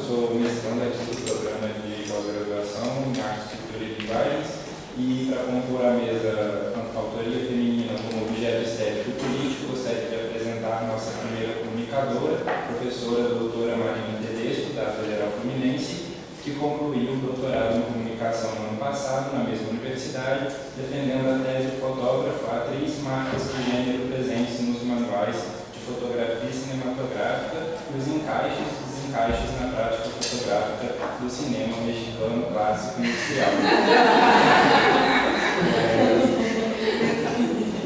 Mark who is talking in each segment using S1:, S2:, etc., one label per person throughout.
S1: sou mestrando aqui do programa de pós-graduação em Arte, Cultura e Linguagens, e para compor a mesa Autoria Feminina como Objeto Estético e Político, gostaria de apresentar a nossa primeira comunicadora, professora doutora Marina Tedesco, da Federal Fluminense, que concluiu o doutorado em comunicação no ano passado, na mesma universidade, defendendo a tese fotógrafa, atriz, marcas de gênero presentes nos manuais de fotografia cinematográfica e os encaixes e desencaixes na prática fotográfica do cinema mexicano clássico industrial.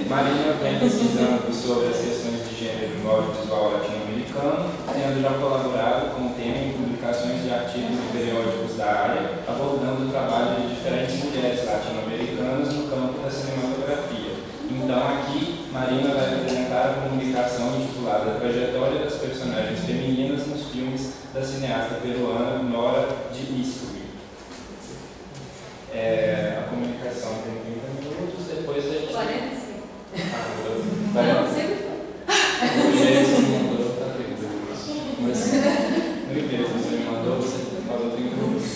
S1: Marina vem pesquisando sobre as questões de gênero no audiovisual latino-americano, tendo já colaborado com o tema em publicações de artigos e periódicos da área, abordando o trabalho de diferentes mulheres latino-americanas no campo da cinematografia. Então, aqui, Marina vai apresentar a comunicação intitulada Trajetória das Personagens Femininas nos Filmes da cineasta peruana Nora de Istúriz. A comunicação tem 30 minutos, depois a gente...
S2: 45.
S1: Não,
S2: sempre foi.
S1: O jeito que você mandou, tá 30 minutos. Mas no e-mail que você me mandou, você falou 30 minutos.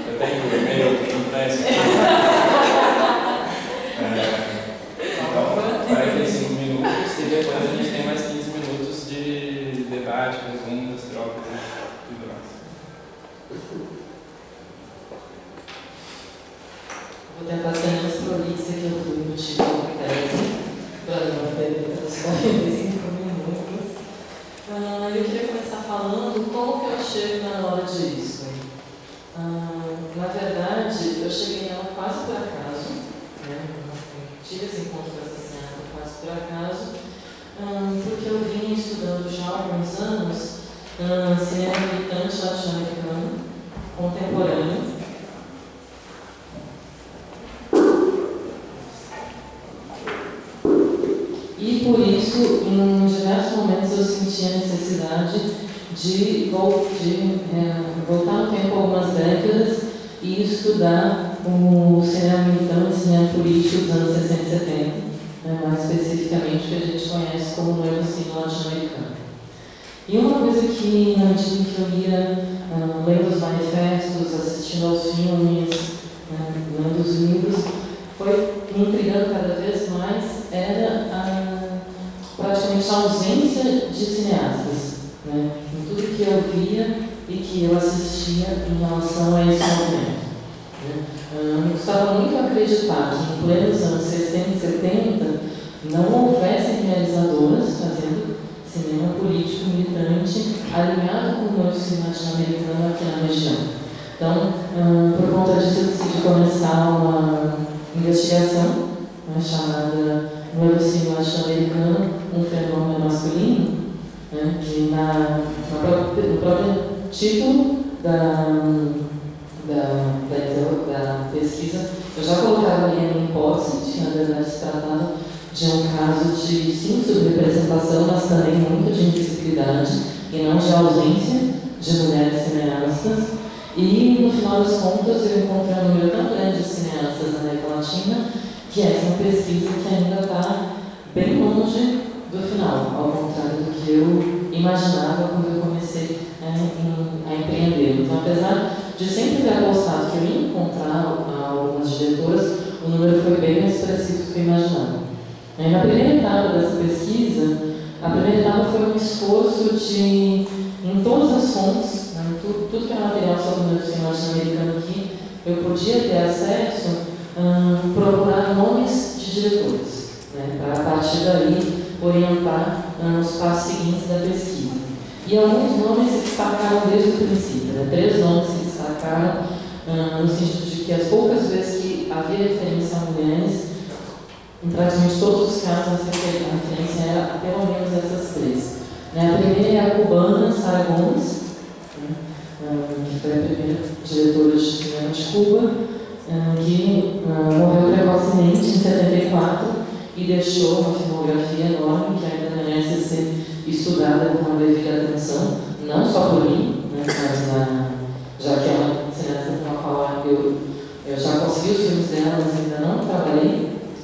S1: Eu tenho o e-mail impresso. Então, 45 minutos e depois a gente tem mais 15 minutos de debate, perguntas, trocas e tudo mais.
S3: Vou tentar ser mais prolixa que eu fui no título da tese, para não perder os 45 minutos. Eu queria começar falando como que eu chego na hora disso. Na verdade, eu cheguei nela quase por acaso, né? Tive esse encontro com essa cineasta quase por acaso, porque eu vinha estudando já há alguns anos cinema militante latino-americano contemporâneo. E por isso, em diversos momentos, eu senti a necessidade de voltar no tempo algumas décadas e estudar o cinema militante e cinema político dos anos 60 e 70, mais especificamente o que a gente conhece como novo cine latino-americano. E uma coisa que, na medida que eu ia lendo os manifestos, assistindo aos filmes, lendo os livros, foi me intrigando cada vez mais, era praticamente a ausência de cineastas, né, em tudo que eu via e que eu assistia em relação a esse movimento. Me custava muito acreditar que em plenos anos 60 e 70 não houvessem realizadoras fazendo cinema político militante alinhado com o novo cinema latino-americano aqui na região. Então, por conta disso, eu decidi começar uma investigação chamada Novo Cinema Latino-Americano, um fenômeno masculino, que no próprio título da pesquisa eu já colocava ali a minha hipótese de que, na verdade, se tratava de um caso de, sim, subrepresentação, mas também muito de invisibilidade e não de ausência de mulheres cineastas. E, no final das contas, eu encontrei um número tão grande de cineastas na América Latina que essa é uma pesquisa que ainda está bem longe do final, ao contrário do que eu imaginava quando eu comecei a empreender. Então, apesar de sempre ter apostado que eu ia encontrar algumas diretoras, o número foi bem mais expressivo do que eu imaginava. Na primeira etapa dessa pesquisa, a primeira etapa foi um esforço de, em todas as fontes, tudo que é material sobre o cinema latino-americano aqui, eu podia ter acesso, procurar nomes de diretores, para a partir daí orientar os passos seguintes da pesquisa. E alguns nomes se destacaram desde o princípio, 3 nomes se destacaram no sentido de que as poucas vezes que havia referência a mulheres, em praticamente todos os casos a referência era pelo menos essas 3. A primeira é a cubana Sara Gomes, que foi a primeira diretora de cinema de Cuba, que morreu precocemente em 74 e deixou uma filmografia enorme que ainda merece ser estudada com uma devida atenção, não só por mim, mas já que é uma cineasta com a qual eu já consegui os filmes dela, mas ainda não trabalhei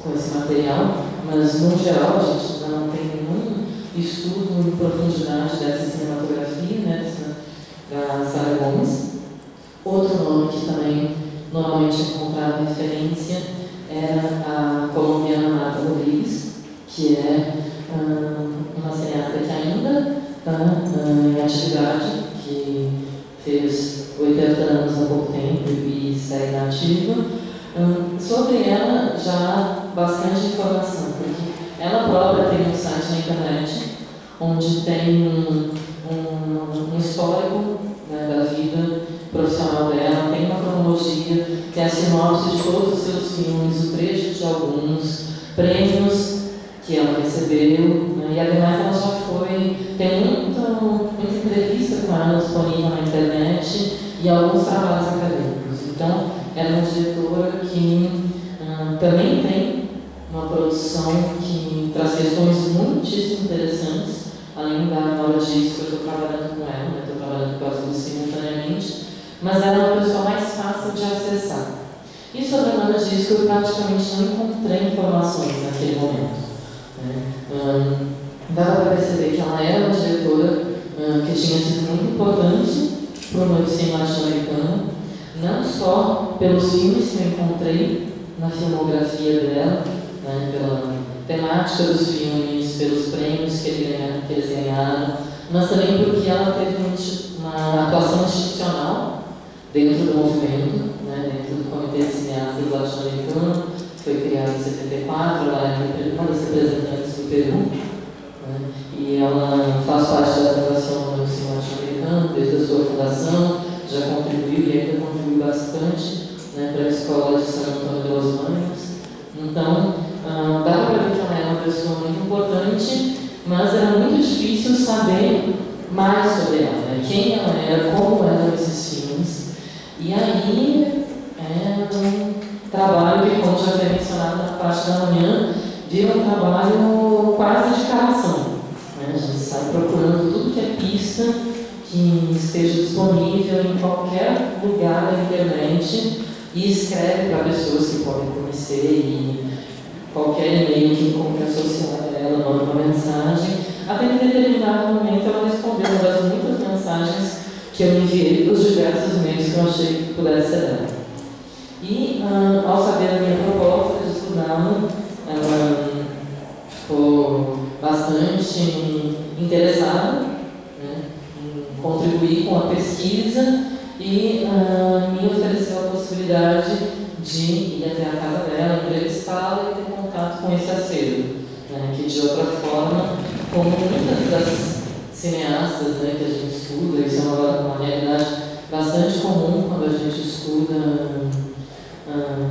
S3: com esse material, mas no geral a gente ainda não tem estudo em profundidade dessa cinematografia, né, da Sara Gomes. Outro nome que também normalmente encontrava referência era a colombiana Marta Rodrigues, que é uma cineasta que ainda está em atividade, que fez 80 anos há pouco tempo e segue ativa. Sobre ela já há bastante informação, porque ela própria tem um site na internet onde tem um histórico, né, da vida profissional dela, tem uma cronologia, tem a sinopse de todos os seus filmes, o trecho de alguns prêmios que ela recebeu, né, e ademais ela já tem muita entrevista com ela disponível na internet e alguns trabalhos acadêmicos. Então, ela é uma diretora que também tem uma produção que traz questões muitíssimo interessantes, além da hora disso que eu estou trabalhando com ela, né? Estou trabalhando com as duas simultaneamente, mas ela é uma pessoa mais fácil de acessar. E sobre a Nora Disco eu praticamente não encontrei informações naquele momento, né? Dava para perceber que ela era uma diretora que tinha sido muito importante para o novo cinema latino-americano, não só pelos filmes que eu encontrei na filmografia dela, né, pela temática dos filmes, pelos prêmios que eles ganharam, mas também porque ela teve uma atuação institucional dentro do movimento, né, dentro do Comitê de Cineastas Latino-Americano, que foi criado em 74, ela é uma das representantes do Peru, né, e ela faz parte da Fundação do Cinema Latino-Americano desde a sua fundação, já contribuiu e ainda contribuiu bastante, né, para a Escola de San Antônio de los Baños. Então, dá para ver que ela é uma pessoa muito importante, mas era muito difícil saber mais sobre ela, né? Quem ela era, como eram esses filmes. E aí, é um trabalho que, como já foi mencionado na parte da manhã, vira um trabalho quase de cavação, né? A gente sai procurando tudo que é pista, que esteja disponível em qualquer lugar da internet e escreve para pessoas que podem conhecer e qualquer e-mail que encontre associado a ela, manda uma mensagem, até que em determinado momento ela respondeu uma das muitas mensagens que eu enviei para os diversos e-mails que eu achei que pudesse ser dela. E ao saber da minha proposta de estudá-la, ela ficou bastante interessada, né, em contribuir com a pesquisa e me ofereceu a possibilidade de ir até a casa dela, entrevistá-la e ter contato com esse acervo, né, que de outra forma, como muitas das cineastas, né, que a gente estuda, isso é uma realidade bastante comum quando a gente estuda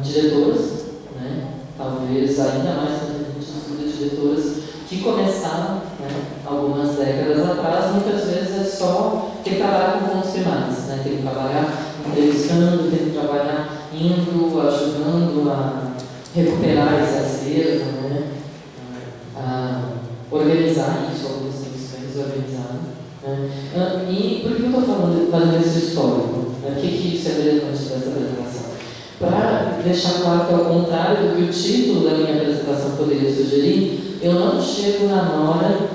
S3: diretoras, né, talvez ainda mais quando a gente estuda diretoras que começaram, né, algumas décadas atrás, muitas vezes é só ter que trabalhar com pontos primários, né, ter que trabalhar entrevistando, ter que trabalhar indo, ajudando a recuperar esse acervo, né, a organizar isso, algumas têm que desorganizado, né. E por que eu estou fazendo esse histórico? O que isso é relevante dessa apresentação? Para deixar claro que, ao contrário do que o título da minha apresentação poderia sugerir, eu não chego na Nora,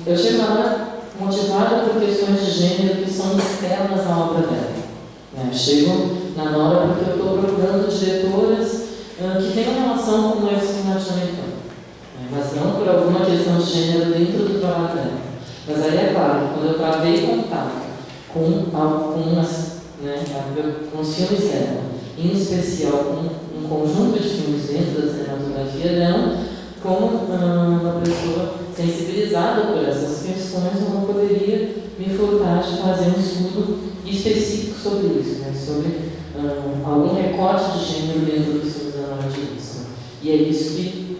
S3: eu chego na Nora motivada por questões de gênero que são externas à obra dela. Chego na Nora porque eu estou procurando diretoras que tenham relação com o novo cinema latino-americano, mas não por alguma questão de gênero dentro do trabalho dela. Mas aí é claro, quando eu travei contato com algumas, né, com os filmes dela, em especial com um conjunto de filmes dentro da cinematografia dela, como uma pessoa sensibilizada por essas questões, eu não poderia me furtar de fazer um estudo específico sobre isso, né, sobre algum recorte de gênero dentro dos filmes da Nora Disco. E é isso que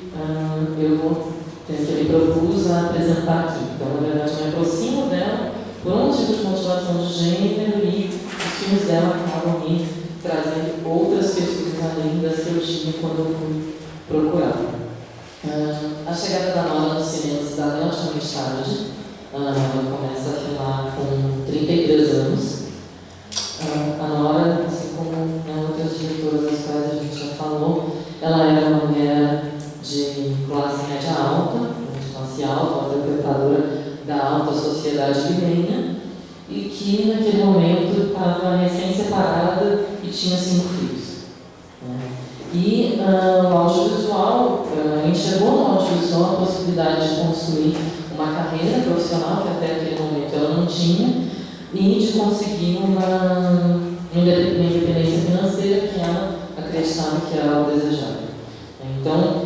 S3: eu me propus a apresentar aqui. Então, na verdade, eu me aproximo dela por um tipo de motivação de gênero e os filmes dela acabam me trazendo outras questões além das que eu tinha quando eu fui procurar. A chegada da Nora no cinema se dá relativamente tarde. Ela começa a filmar com 33 anos. A Nora, assim como outras diretoras das quais a gente já falou, ela era uma mulher de classe média alta, de classe alta, cidade limeira e que naquele momento estava recém-separada e tinha 5 filhos. E o audiovisual, enxergou no audiovisual a possibilidade de construir uma carreira profissional que até aquele momento ela não tinha e de conseguir uma independência financeira que ela acreditava que era algo desejável. Então,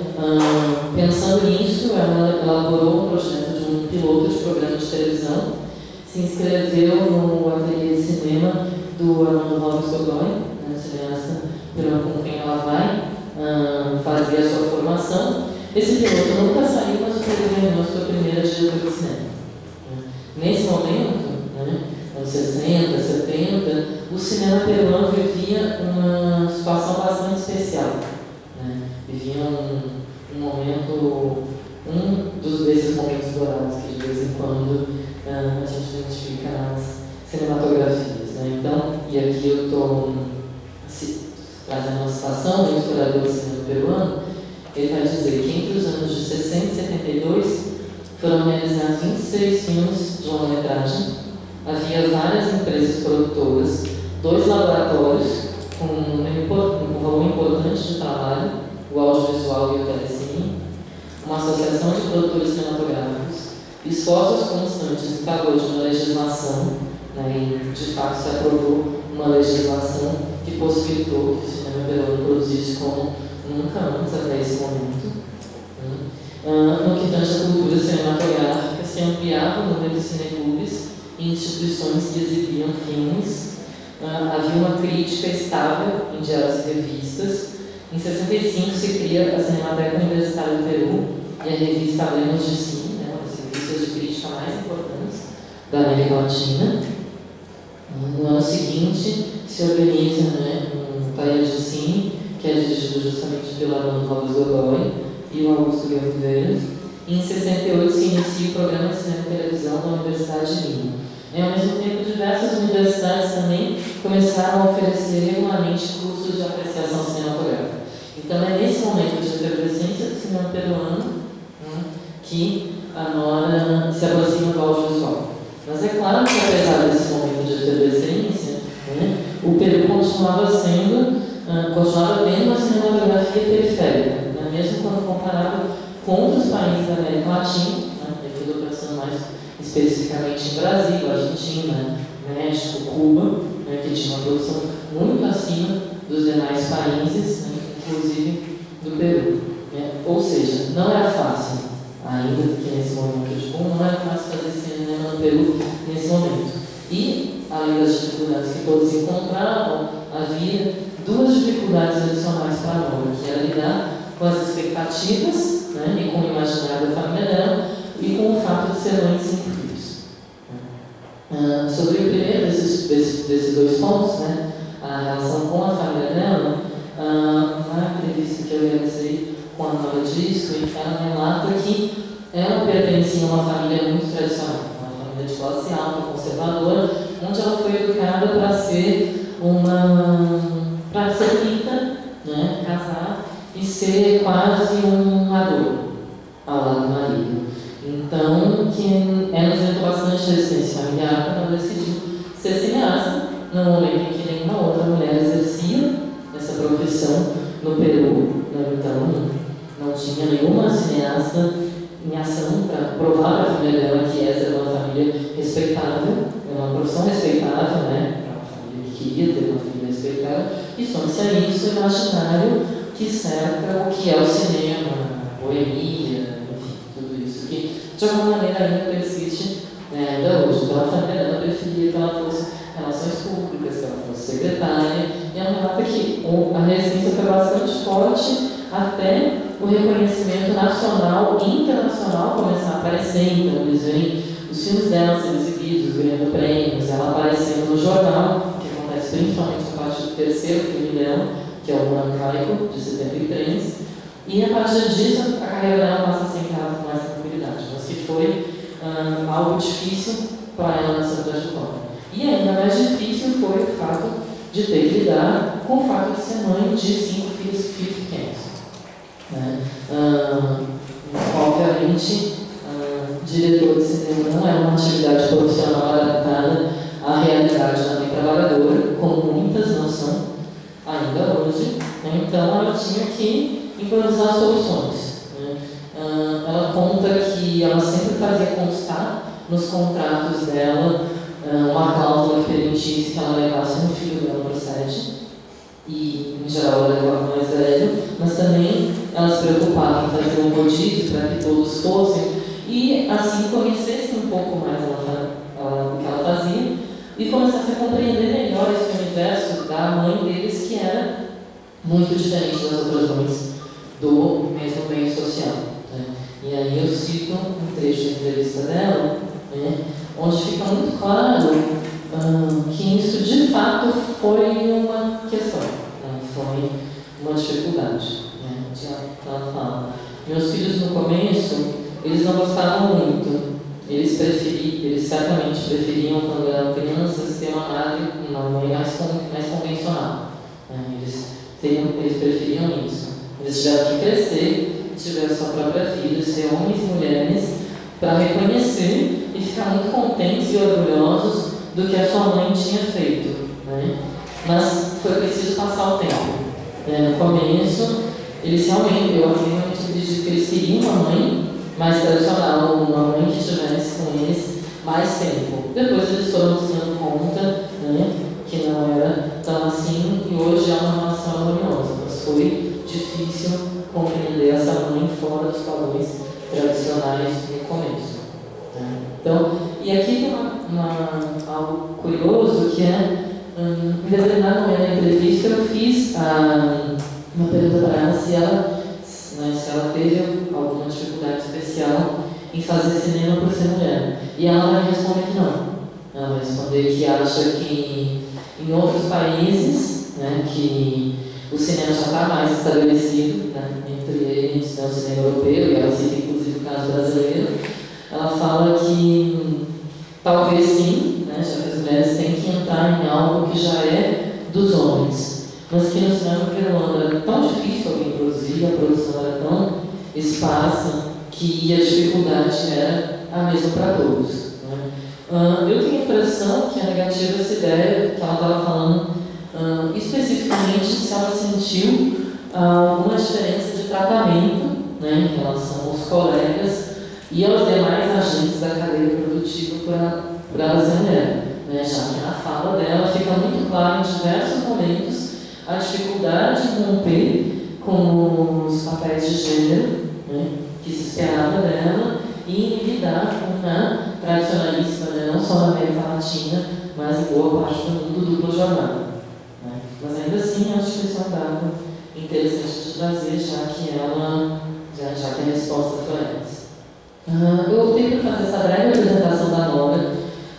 S3: pensando nisso, ela elaborou um projeto de um piloto de programa de televisão, se inscreveu no ateliê de cinema do Armando Robles Godoy, cineasta com quem ela vai fazer a sua formação. Esse piloto nunca saiu, mas o terminou sua primeira diretora de cinema. Nesse momento, anos 60, 70, o cinema peruano vivia uma situação bastante especial. Vivia um momento, desses momentos dourados que de vez em quando a gente identifica nas cinematografias. Então, e aqui eu estou trazendo uma citação do historiador do cinema peruano. Ele vai dizer que entre os anos de 60 e 72 foram realizados 26 filmes de longa-metragem, havia várias empresas produtoras, 2 laboratórios com um volume importante de trabalho, o audiovisual e o telecine, uma associação de produtores cinematográficos, esforços constantes em favor de uma legislação, e de fato se aprovou uma legislação que possibilitou que o cinema peruano produzisse como nunca antes até esse momento. No que tange à cultura cinematográfica, se ampliava o número de cineclubes e instituições que exibiam filmes. Havia uma crítica estável em diários e revistas. Em 65 se cria a Cinemateca Universitária do Peru e a revista Hablemos de Cine, uma das revistas de crítica mais importantes da América Latina. No ano seguinte se organiza um taller de cine, que é dirigido justamente pelo Armando Robles Godoy e o Augusto Guilherme Vieira. E em 68 se inicia o programa de cinema e televisão da Universidade de Lima. Ao mesmo tempo, diversas universidades também começaram a oferecer regularmente cursos de apreciação cinematográfica. Então é nesse momento de efervescência do cinema peruano que a Nora se aproxima do audiovisual. Mas é claro que apesar desse momento de efervescência, o Peru continuava tendo uma cinematografia periférica, mesmo quando comparado com outros países da América Latina, aqui eu estou pensando mais especificamente em Brasil, Argentina, México, Cuba, que tinha uma produção muito acima dos demais países, inclusive do Peru. Ou seja, não era fácil, ainda que nesse momento de boom, não era fácil fazer cinema no Peru nesse momento. E, além das dificuldades que todos encontravam, havia 2 dificuldades adicionais para a Nora, que era lidar com as expectativas, e com o imaginário da família dela, e com o fato de ser mãe de 5 filhos. Sobre o primeiro desses 2 pontos, a relação com a família dela, na entrevista que eu realizei com a Nora Disco, ela relata que ela pertencia a uma família muito tradicional, uma família de classe alta, conservadora, onde ela foi educada para ser rica, casar e ser quase um adulto ao lado do marido. Então, que ela enfrentou bastante resistência familiar quando ela decidiu ser cineasta, no momento em que nenhuma outra mulher exercia essa profissão no Peru. Então, não tinha nenhuma cineasta em ação para provar para a família dela que essa era uma família respeitável, uma profissão respeitável, uma família que queria ter uma família respeitável, e some-se a isso o imaginário que cerca o que é o cinema, a boemia, enfim, tudo isso que de alguma maneira ainda persiste ainda hoje. Então a família dela preferia que ela fosse relações públicas, que ela fosse secretária, e ela relata que a resistência foi bastante forte até o reconhecimento nacional e internacional começar a aparecer. Então eles veem os filmes dela sendo exibidos, ganhando prêmios, ela aparecendo no jornal, que acontece principalmente a partir do 3º filme dela, que é o Brancaico, de 73, e a partir disso a carreira dela passa a ser encarada com mais tranquilidade, mas que foi algo difícil para ela nessa trajetória. E ainda mais difícil foi o fato de ter que lidar com o fato de ser mãe de 5 filhos pequenos. Obviamente, diretor de cinema não é uma atividade profissional adaptada à realidade da mãe trabalhadora, como muitas não são ainda hoje, né? Então ela tinha que improvisar soluções. Né? Ela conta que ela sempre fazia constar nos contratos dela uma cláusula que permitisse que ela levasse um filho dela para o set, e em geral ela levava o mais velho, mas também ela se preocupava em fazer um rodízio para que todos fossem e assim conhecessem um pouco mais o que ela fazia e começassem a compreender melhor esse universo da mãe deles, que era muito diferente das outras mães do mesmo meio social. Né? E aí eu cito um trecho da entrevista dela, né, onde fica muito claro que isso de fato foi uma questão, né, foi uma dificuldade. Né, ela fala: meus filhos no começo, eles não gostavam muito, eles certamente preferiam, quando eram crianças, ter uma mãe mais convencional. Né, eles preferiam isso. Eles tiveram que crescer, tiveram sua própria filha, ser homens e mulheres, para reconhecer e ficar muito contentes e orgulhosos do que a sua mãe tinha feito. Né? Mas foi preciso passar o tempo. No começo, eles realmente, eu acredito que eles queriam uma mãe mais tradicional, uma mãe que estivesse com eles mais tempo. Depois eles foram se dando conta, né, que não era tão assim, e hoje é uma relação harmoniosa. Mas foi difícil compreender essa mãe fora dos padrões tradicionais no começo. Né? Então, e aqui tem algo curioso que é, em determinado momento da entrevista, eu fiz uma pergunta para ela se ela teve alguma dificuldade especial em fazer cinema por ser mulher. E ela vai responder que não. Ela vai responder que acha que em outros países, né, que o cinema já está mais estabelecido, né, entre eles, né, o cinema europeu, e ela cita inclusive o caso brasileiro. Ela fala que talvez sim, né, já que as mulheres têm que entrar em algo que já é dos homens, mas que no cinema peruano era tão difícil alguém produzir, a produção era tão esparsa, que a dificuldade era a mesma para todos. Né? Eu tenho a impressão que é negativa essa ideia que ela estava falando, especificamente se ela sentiu alguma diferença de tratamento, né, em relação aos colegas e aos demais agentes da cadeia produtiva para ela ser mulher. Né, já que na fala dela fica muito claro em diversos momentos a dificuldade de romper com os papéis de gênero, né, que se esperava dela, e lidar com a tradicionalíssima, né, não só na América Latina, mas em boa parte do mundo, dupla jornada. Né. Mas ainda assim, acho que esse é um dado interessante de trazer, já que a resposta foi essa. Eu optei por fazer essa breve apresentação da Nora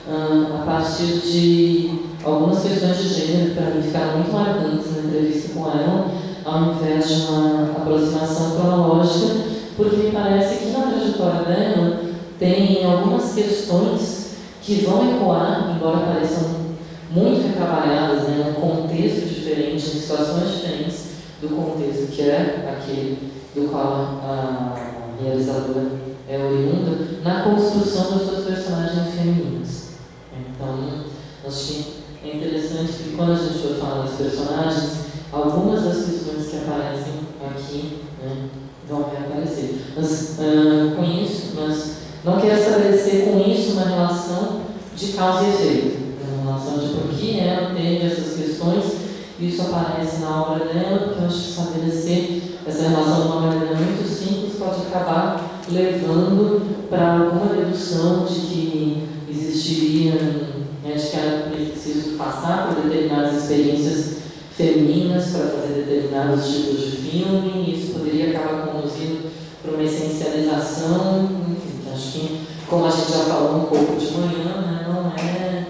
S3: a partir de algumas questões de gênero que para mim ficaram muito marcantes na entrevista com ela, ao invés de uma aproximação cronológica, porque me parece que na trajetória dela tem algumas questões que vão ecoar, embora pareçam muito retrabalhadas, né, num contexto diferente, em situações diferentes do contexto que é aquele do qual a realizadora é oriunda, na construção das suas personagens femininas. Então, acho que é interessante que quando a gente for falar das personagens, algumas das questões que aparecem aqui, né, vão reaparecer. Mas não quero estabelecer com isso uma relação de causa e efeito, uma relação de por que ela teve essas questões. Isso aparece na obra dela, porque eu acho que estabelecer essa relação de uma maneira muito simples pode acabar levando para alguma dedução de que existiria, né, de que era preciso passar por determinadas experiências femininas para fazer determinados tipos de filme, e isso poderia acabar conduzindo para uma essencialização. Enfim, acho que, como a gente já falou um pouco de manhã, né,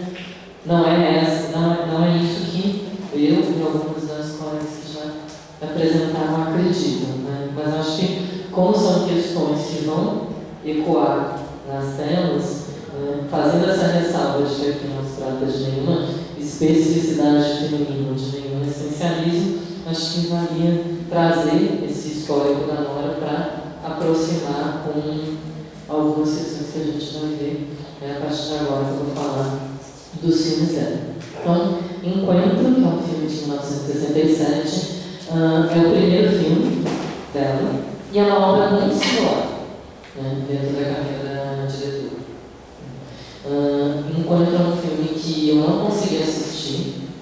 S3: não é isso que eu e algumas das colegas que já apresentaram acreditam. Né? Mas acho que, como são questões que vão ecoar nas telas, fazendo essa ressalva de que aqui não se trata de nenhuma especificidade feminina, de nenhum essencialismo, acho que valia trazer esse histórico da Nora para aproximar com algumas questões que a gente vai ver a partir de agora que eu vou falar dos filmes dela. Então, Encontro, que é um filme de 1967, é o primeiro filme dela e é uma obra muito singular, né, dentro da carreira da diretora. Encontro é um filme que eu não consegui assistir,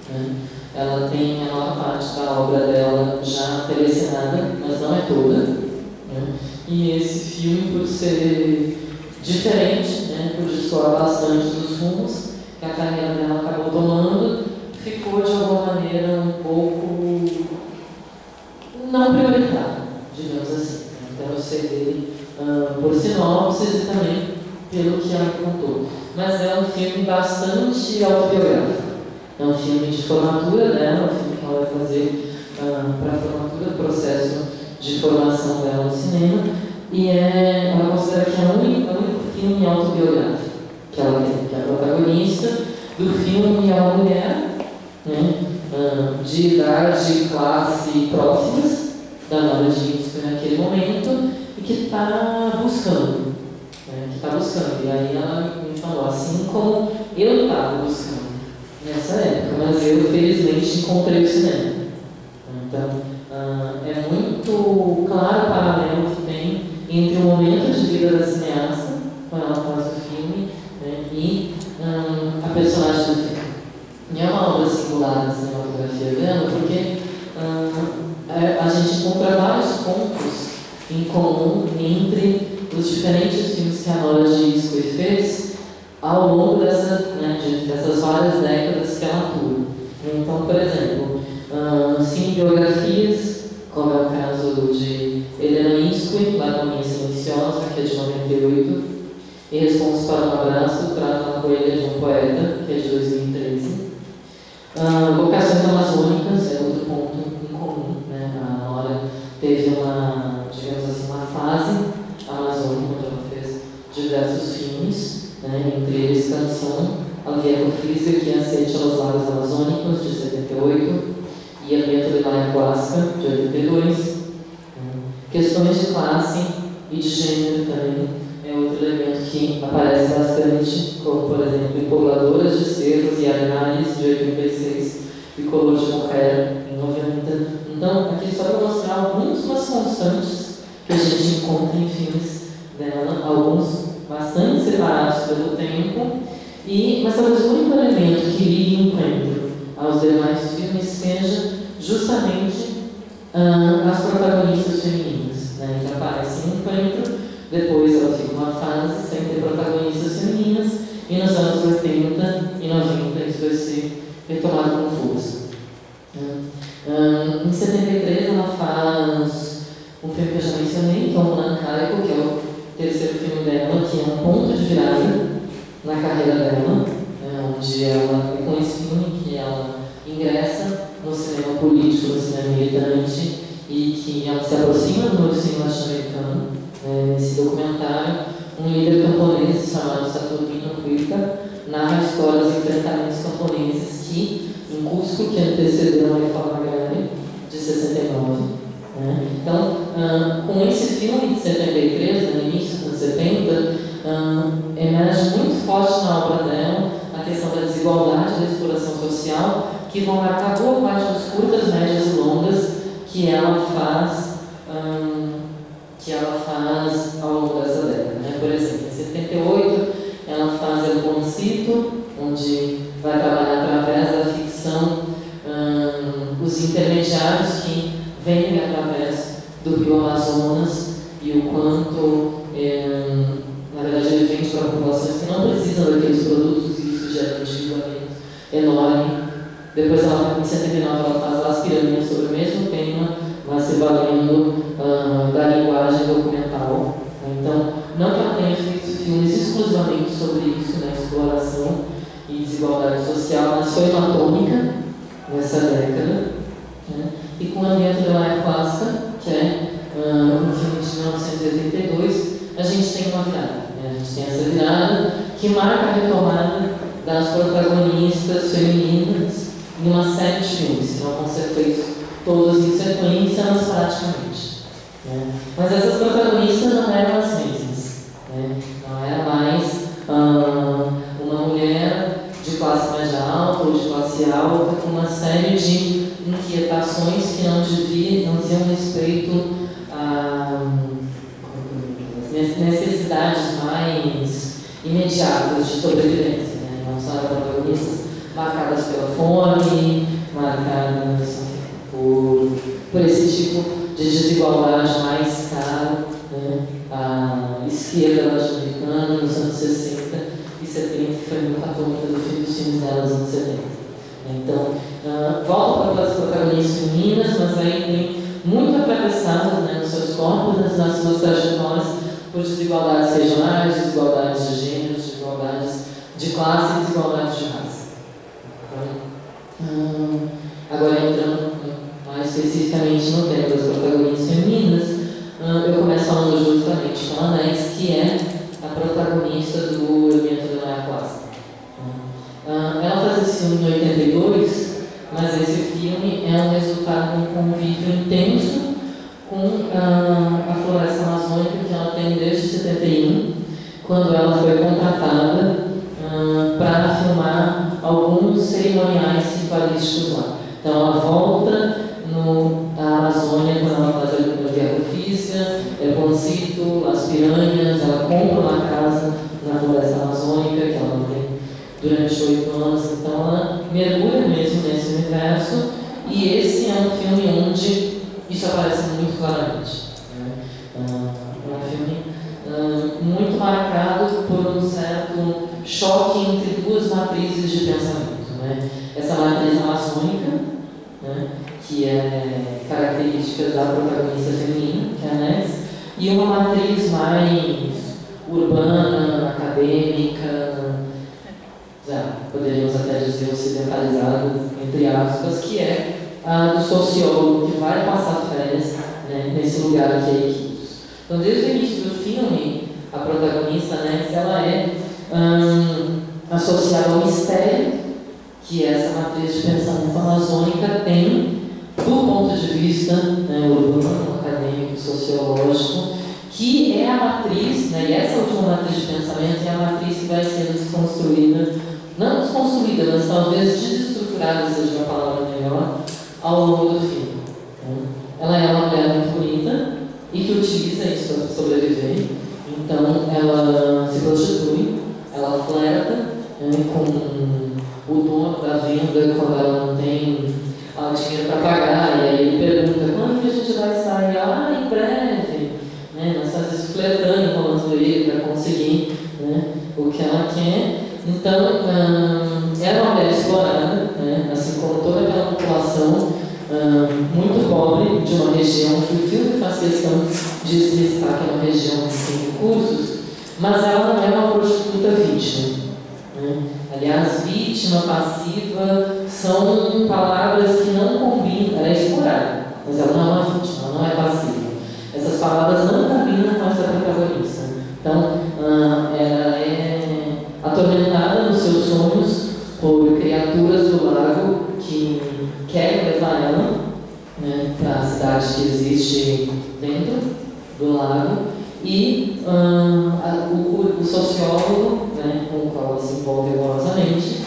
S3: né. Ela tem a maior parte da obra dela já telecinada, mas não é toda, né. E esse filme, por ser diferente, né, por destoar bastante dos rumos que a carreira dela acabou tomando, ficou de alguma maneira um pouco não prioritário, digamos assim. Então eu sei dele por sinopses e também pelo que ela contou. Mas é um filme bastante autobiográfico. É um filme de formatura dela, um filme que ela vai fazer para a formatura, processo de formação dela no cinema, e ela considera que é o único filme autobiográfico que ela tem, que é a protagonista do filme é uma mulher, né, de idade, classe próximas da Nora Jeanson naquele momento e que está buscando, e aí ela me falou, assim como eu estava buscando nessa época, mas eu felizmente encontrei o cinema. Então, é muito claro o paralelo que tem entre o momento de vida da cineasta, quando ela faz o filme, né, e a personagem do filme. E é uma obra singular da cinematografia dela, porque a gente encontra vários pontos em comum entre os diferentes filmes que a Nora Jeanson fez ao longo dessas várias décadas que ela atua. Então, por exemplo, cinebiografias, como é o caso de Helena Inskui, Lagoinha Silenciosa, que é de 98, e Responso para um Abraço, Trata na Coelha de um Poeta, que é de 2013. Vocações Amazônicas é outro ponto em comum, né? A Nora teve uma fase amazônica, onde ela fez diversos filmes, né? Entre eles Canção, Alvieco Freezer, que é Aceite aos Lagos Amazônicos, de 78, e Ambiente de la Ayahuasca, de 82. Questões de classe e de gênero também é outro elemento que aparece bastante, como, por exemplo, em Pobladoras de Cerros e Arenales, de 86, e Color de Mulher, em 90. Então, aqui só para mostrar algumas constantes que a gente encontra em filmes dela, alguns bastante separados pelo tempo, mas talvez o único elemento que ligue Encontro aos demais filmes seja justamente as protagonistas femininas, né, que aparecem em Encontro, depois ela fica uma fase sem ter protagonistas femininas, e nos anos 80 e 90 isso vai ser retomado com força. Em 73 ela faz um filme que eu já mencionei, que é o Monancaico, que é o terceiro filme dela, que é um ponto de virada na carreira dela, onde ela, com esse filme, que ela ingressa no cinema político, no cinema militante, e que ela se aproxima do cinema latino-americano. Nesse documentário, um líder camponês chamado Saturnino Cuica narra a história dos enfrentamentos camponeses que, em Cusco, que antecederam a reforma agrária de 69. Então, com esse filme de 73, no início dos anos 70, emerge muito forte na obra dela a questão da desigualdade, da exploração social, que vão marcar boa parte dos curtas, médias e longas que ela faz ao longo dessa década. Por exemplo, em 78, ela faz El Boncito, onde vai trabalhar através da ficção os intermediários que vêm através do rio Amazonas e o quanto, na verdade, ele vende para populações que não precisam daqueles produtos e isso gera um endividamento enorme. Depois, em 79, ela faz Las Pirâmides sobre o mesmo tema, mas se valendo da linguagem documental. Então, não que ela tenha feito filmes exclusivamente sobre isso, exploração e desigualdade social, mas foi uma tônica nessa década. E com Ambiente de la Ayahuasca, que é um filme de 1982, a gente tem uma virada. A gente tem essa virada que marca a retomada das protagonistas femininas em uma série de filmes, que não vão ser feitos todos em sequência, mas praticamente. Mas essas protagonistas não eram as mesmas. uma série de inquietações que não diziam respeito a necessidades mais imediatas de sobrevivência, né? Não só protagonistas marcadas pela fome, marcadas por esse tipo de desigualdade mais clara, né? A esquerda latino-americana nos anos 60 e 70, que foi muito atômica do fim dos filmes dela nos anos 70. Então, volta para as protagonistas femininas, mas aí tem muito atravessadas, né, nos seus corpos, nas suas trajetórias, por desigualdades regionais, desigualdades de gênero, desigualdades de classe e desigualdades de raça. Agora, entrando mais especificamente no tema das protagonistas femininas, eu começo falando justamente com a Alex, que é a protagonista do evento da Maia Clássica. Ela faz esse filme em 82, mas esse filme é um resultado de um convívio intenso com a floresta amazônica que ela tem desde 71, quando ela foi contratada para filmar alguns cerimoniais ritualísticos lá. Então ela volta na Amazônia quando ela faz a Guerra Física, El Poncito, As Piranhas, ela compra uma casa na floresta amazônica que ela tem durante 8 anos, então ela mergulha mesmo nesse universo, e esse é um filme onde isso aparece muito claramente. Né? É um filme muito marcado por um certo choque entre duas matrizes de pensamento. Né? Essa matriz amazônica, né, que é característica da protagonista feminina, que é a Ness, e uma matriz mais urbana, acadêmica, poderíamos até dizer ocidentalizada, entre aspas, que é a do sociólogo que vai passar férias, né, nesse lugar que é Iquitos. Então, desde o início do filme, a protagonista, né, ela é associada ao mistério que essa matriz de pensamento amazônica tem do ponto de vista, né, urbano, acadêmico, sociológico, que é a matriz, né, e essa última matriz de pensamento é a matriz que vai sendo desconstruída, não desconstruída, mas talvez desestruturada, seja uma palavra melhor, ao longo do filme. Né? Ela é uma mulher muito bonita e que utiliza isso para sobreviver, então ela se prostitui, ela flerta, né, com o dono da venda quando ela não tem dinheiro para pagar, e aí ele pergunta quando que a gente vai sair? Ela, em breve, né? Nós fazemos isso flertando, enrolando ele para conseguir, né, o que ela quer. Então, ela é uma mulher explorada, né, assim como toda aquela população muito pobre de uma região que o filme faz questão de explicitar que é uma região sem recursos, mas ela não é uma prostituta vítima. Né? Aliás, vítima, passiva, são palavras que não combinam. Ela é explorada, mas ela não é uma vítima, ela não é passiva. Essas palavras não combinam com essa protagonista. Então, ela é atormentada nos seus sonhos por criaturas do lago que querem levar ela, né, para a cidade que existe dentro do lago, e o sociólogo, né, com o qual ela se envolve amorosamente,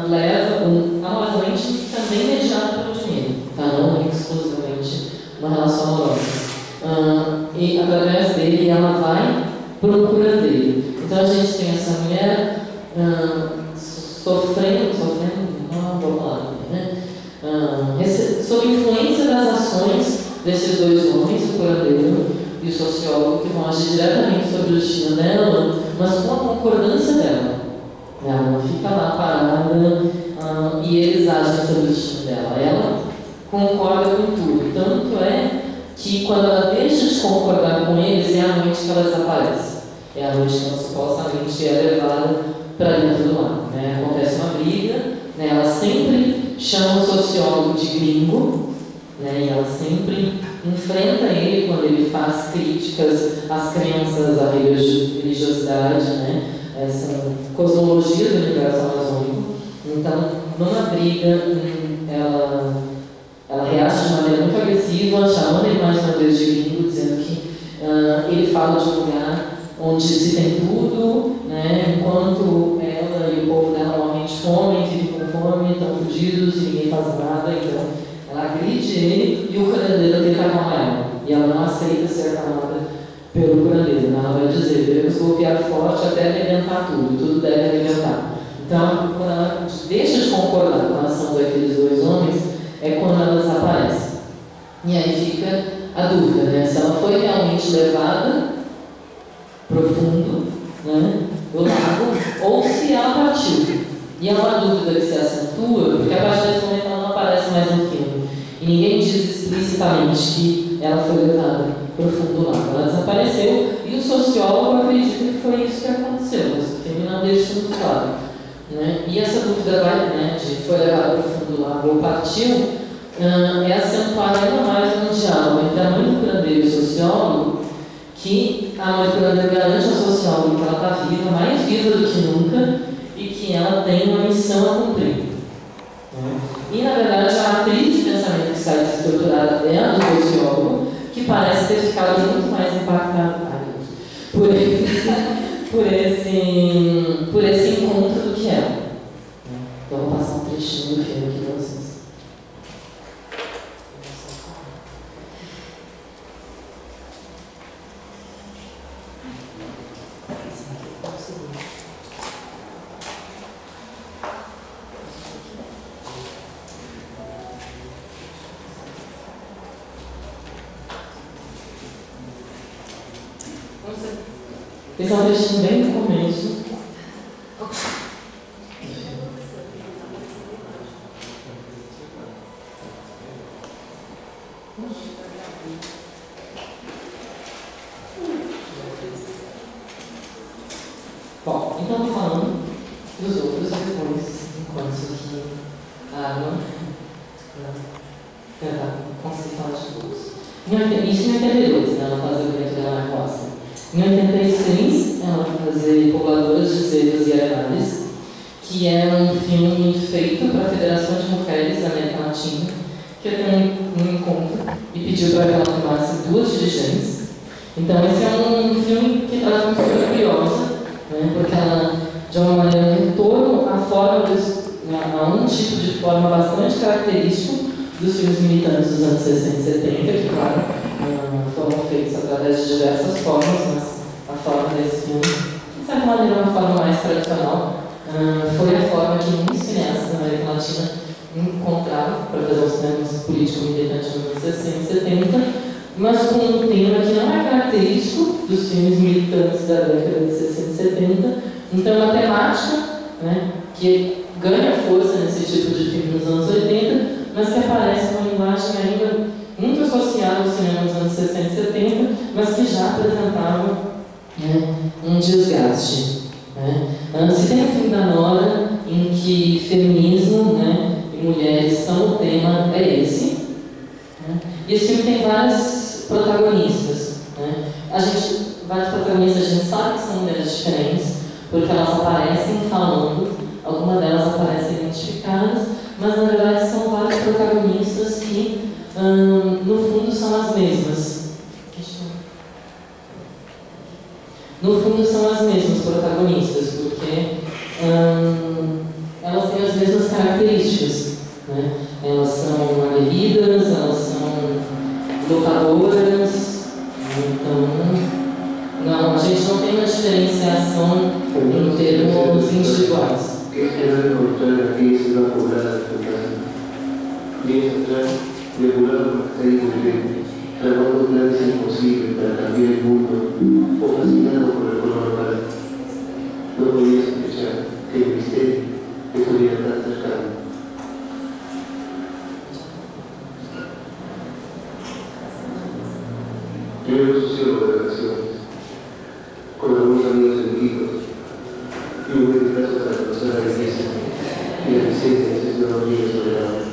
S3: leva um amorosamente que também é mediado pelo dinheiro, tá? Não é exclusivamente uma relação amorosa. E através dele ela vai procura dele. Então a gente tem essa mulher sofrendo, não vou falar, né? Sob influência das ações desses dois homens, o curandeiro e o sociólogo, que vão agir diretamente sobre o destino dela, mas com a concordância dela. Ela não fica lá parada e eles agem sobre o destino dela. Ela concorda com tudo. Tanto é que quando ela deixa de concordar com eles, é a noite que ela desaparece. É a noite que ela supostamente é levada para dentro do mar. Né? Acontece uma briga, né? Ela sempre chama o sociólogo de gringo, né? E ela sempre enfrenta ele quando ele faz críticas às crenças, à religiosidade, né? Essa cosmologia do universo amazônico. Então, numa briga, ela reage de maneira muito agressiva, chamando ele mais uma vez de gringo, dizendo que ele fala de um lugar onde se tem tudo, né, enquanto ela e o povo dela morrem de fome, vivem com fome, estão fudidos e ninguém faz nada, então ela agride ele e o curandeiro tenta acalmar ela. E ela não aceita ser acalmada pelo curandeiro. Ela vai dizer: devemos golpear forte até arrebentar tudo, tudo deve arrebentar. Então, quando ela deixa de concordar com a ação daqueles dois homens, é quando ela desaparece. E aí fica a dúvida, né? Se ela foi realmente levada profundo, né, do lago, ou se ela partiu. E é uma dúvida que se acentua, porque a partir desse momento ela não aparece mais no filme. E ninguém diz explicitamente que ela foi levada profundo do lago. Ela desapareceu e o sociólogo acredita que foi isso que aconteceu, mas o filme não deixa isso muito claro. Né? E essa dúvida de foi levada profundo do lago ou partiu, é acentuada ainda mais no diálogo entre a mãe do curandeiro e o sociólogo, que a mãe do curandeiro garante ao sociólogo que ela está viva, mais viva do que nunca, e que ela tem uma missão a cumprir. E, na verdade, a atriz de pensamento que sai desestruturada é a do sociólogo, que parece ter ficado muito mais impactada por esse encontro do que ela. Então, vou passar um trechinho do filme aqui para vocês. Esse é um trechinho bem no começo. Bom, então falando dos outros depois, enquanto que a Ana conseguir falar de todos. Isso em 82, né? Ela fazia o grande dela na costa. Em 86, ela vai fazer Pobladores de Cerros e Arenales, que é um filme feito para a Federação de Mulheres da América Latina, que tem um encontro e pediu para que ela filmasse 2 dirigentes. Então, esse é um filme que traz uma história curiosa, né, porque ela, de uma maneira, retorna à forma a um tipo de forma bastante característico dos filmes militantes dos anos 60 e 70, que, claro, foram feitos através de diversas formas, mas a forma desse filme, de certa maneira, é uma forma mais tradicional. Foi a forma que muitos cineastas da América Latina encontraram para fazer um cinema político militante nos anos 60 e 70, mas com um tema que não é característico dos filmes militantes da década de 60 e 70. Então, é uma temática, né, que ganha força nesse tipo de filme nos anos 80, mas que aparece numa linguagem ainda muito associada ao cinema dos anos 60 e 70, mas que já apresentava, né, um desgaste. Né? Se tem o filme da Nora, em que feminismo, né, e mulheres são o tema, é esse. Né? E esse filme tem várias protagonistas. Né? Vários protagonistas, a gente sabe que são mulheres diferentes, porque elas aparecem falando, algumas delas aparecem identificadas, mas na verdade são vários protagonistas que, no fundo, são as mesmas. No fundo, são as mesmas protagonistas, porque elas têm as mesmas características. Né? Elas são aguerridas, elas são lutadoras, então não, a gente não tem uma diferenciação em termos individuais.
S2: Esta gran contraria aquí es una poblada total. Días atrás, regularon hasta ahí urgente, tramando planes imposibles para cambiar el mundo, o fascinado por el color blanco. No podía sospechar que el misterio estuviera tan cercano. Yo era sociólogo de vacaciones, con algunos amigos elegidos, y hubo un plazo para conocer la belleza y la licencia de ese nuevo río sobre la obra.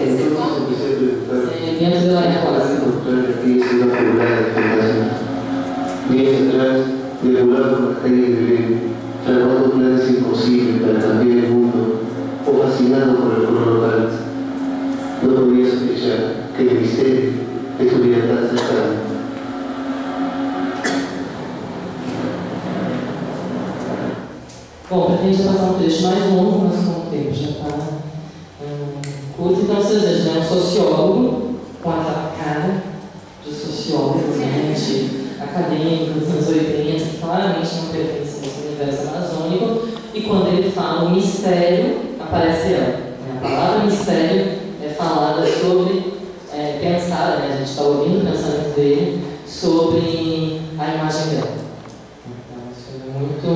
S2: Entonces empecé a preguntar,
S3: dentro de la
S2: para encontrar aquí es una poblada de fundación. Días atrás, regulado por las calles de Belén, tramando planes imposibles para cambiar el mundo, o fascinado por el color local, no podía sospechar que el misterio estuviera tan cercano.
S3: Bom, para a gente passar um trecho mais longo, mas como o tempo já está curto, então vocês vejam, é um sociólogo com aquela cara de sociólogo, né, de acadêmico dos anos 80, que claramente não pertence a esse universo amazônico, e quando ele fala o mistério, aparece ela. Né? A palavra mistério é falada sobre, pensada, né? A gente está ouvindo o pensamento dele sobre a imagem dela. Então, isso é muito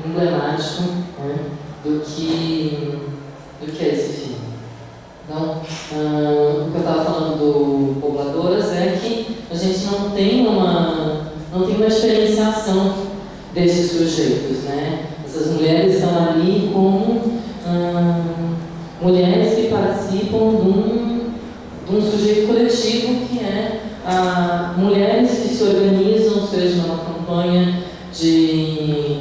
S3: emblemático, né, do que é esse filme. Então, o que eu estava falando do Pobladoras é que a gente não tem uma diferenciação desses sujeitos, né? Essas mulheres estão ali como mulheres que participam de um sujeito coletivo que é mulheres que se organizam, seja numa campanha de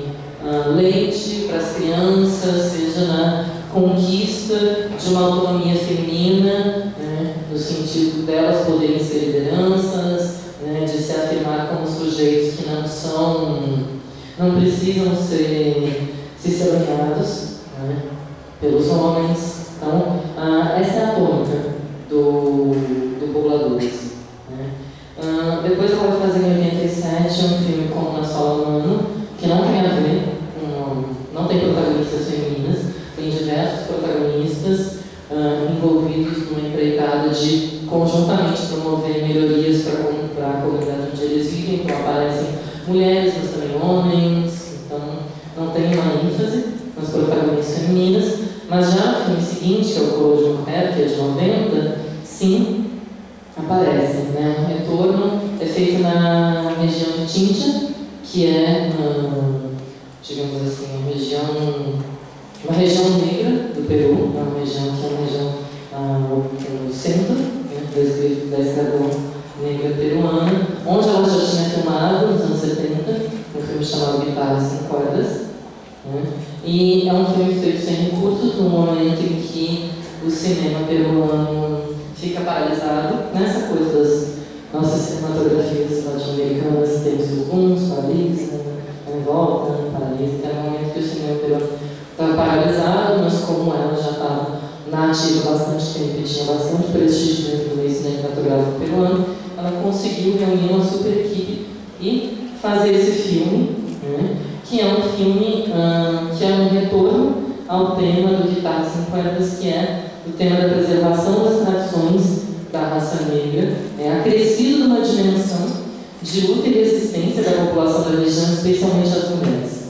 S3: leite para as crianças, seja na conquista de uma autonomia feminina, né, no sentido delas poderem ser lideranças, né, de se afirmar como sujeitos que não precisam ser ciceroniados, né, pelos homens. Então, essa é a tônica do Pobladores. Né. Depois ela vai fazer em 87 um filme como Na Sola Humana, que não tem a ver, não tem protagonistas femininas, tem diversos protagonistas envolvidos numa empreitada de conjuntamente promover melhorias para a comunidade onde eles vivem. Então aparecem mulheres, mas também homens, então não tem uma ênfase nas protagonistas femininas, mas já no filme seguinte, que é o Coro de Mulher, que é de 90, sim, aparecem. Né? O retorno é feito na região de Chincha, que é, digamos assim, uma região negra do Peru, uma região que é uma região no centro, né, da escravidão negra peruana, onde ela já tinha filmado nos anos 70, um filme chamado Guitarras Sem Cordas, né, e é um filme feito sem recursos, no momento em que o cinema peruano fica paralisado, nessa coisa das nossas cinematografias latino-americanas, tem seus booms, Paris, em volta, Paris, que era um momento que o cinema peruano estava paralisado, mas como ela já estava na ativa há bastante tempo e tinha bastante prestígio dentro do meio cinematográfico peruano, ela conseguiu reunir uma super equipe e fazer esse filme, né, que é um filme que é um retorno ao tema do Guitarras Sem Cordas, que é o tema da preservação das tradições da raça negra, acrescido numa dimensão de luta e resistência da população da região, especialmente as mulheres.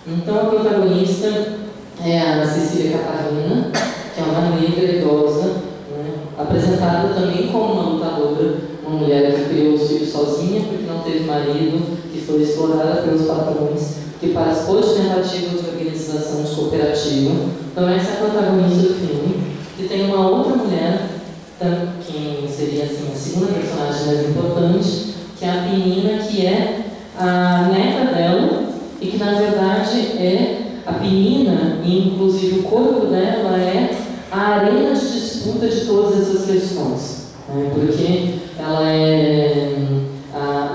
S3: Então, a protagonista é a Cecília Catarina, que é uma negra idosa, né, apresentada também como uma lutadora, uma mulher que criou os filhos sozinha, porque não teve marido, que foi explorada pelos patrões, que participou de tentativas de organização de cooperativa. Então, essa é a protagonista do filme, que tem uma outra mulher, que seria assim, a segunda personagem mais importante, que é a Penina, que é a neta dela, e que na verdade é a Penina, e inclusive o corpo dela é a arena de disputa de todas essas questões, né? Porque ela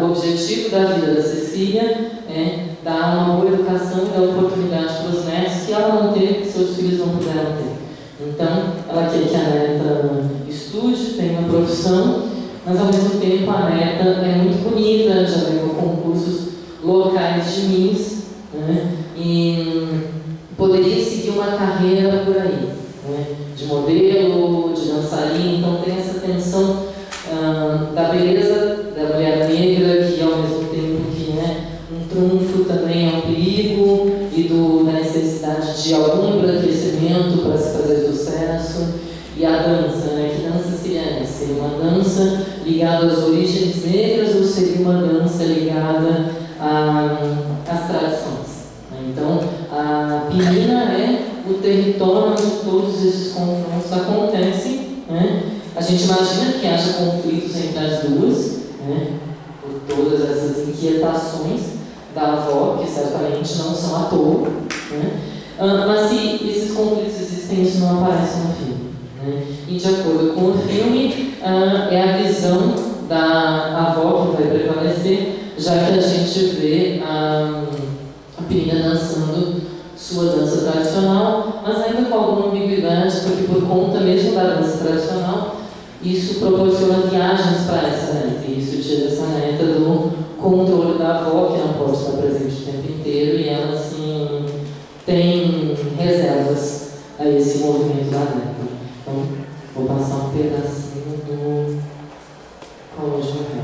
S3: o objetivo da vida da Cecília é dar uma boa educação e dar oportunidade para os netos que ela não teve, que seus filhos não puderam ter. Então, ela quer que a neta estude, tenha uma profissão, mas ao mesmo tempo a neta é muito bonita, já ganhou concursos locais de Miss, né? E poderia seguir uma carreira por aí, né? De modelo, de dançarina. Então tem essa tensão da beleza da mulher negra, que ao mesmo tempo que um trunfo também é um perigo, e da necessidade de algum embranquecimento para se fazer sucesso. E a dança, né? Que dança seria essa? Seria uma dança ligada às origens negras ou seria uma dança ligada às tradições? Então, a Penina é o território onde todos esses confrontos acontecem, né? A gente imagina que haja conflitos entre as duas, né? Por todas essas inquietações da avó, que certamente não são à toa, né? Mas se esses conflitos existem, isso não aparece no filme, né? E de acordo com o filme, é a visão da avó que vai prevalecer, já que a gente vê a Pina dançando sua dança tradicional, mas ainda com alguma ambiguidade, porque por conta mesmo da dança tradicional, isso proporciona viagens para essa neta, e isso tira essa neta do controle da avó, que não pode estar presente o tempo inteiro, e ela, assim, tem reservas a esse movimento da neta. Então, vou passar um pedacinho do Paulo de Novel.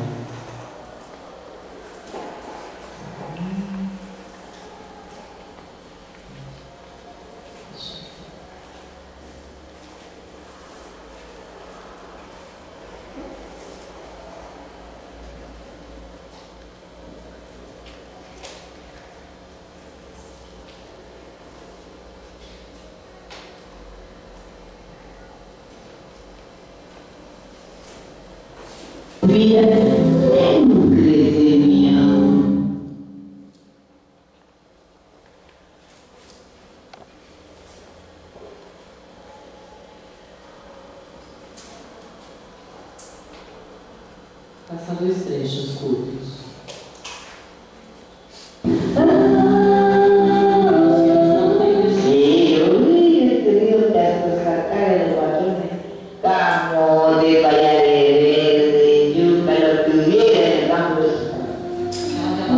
S4: Vida é um crescimento.
S3: Passar dois trechos curtos.
S4: Sí, yo he tenido tantos carteles de guatones, como de Valladolid, de Yuca, lo que hubiera en el campo.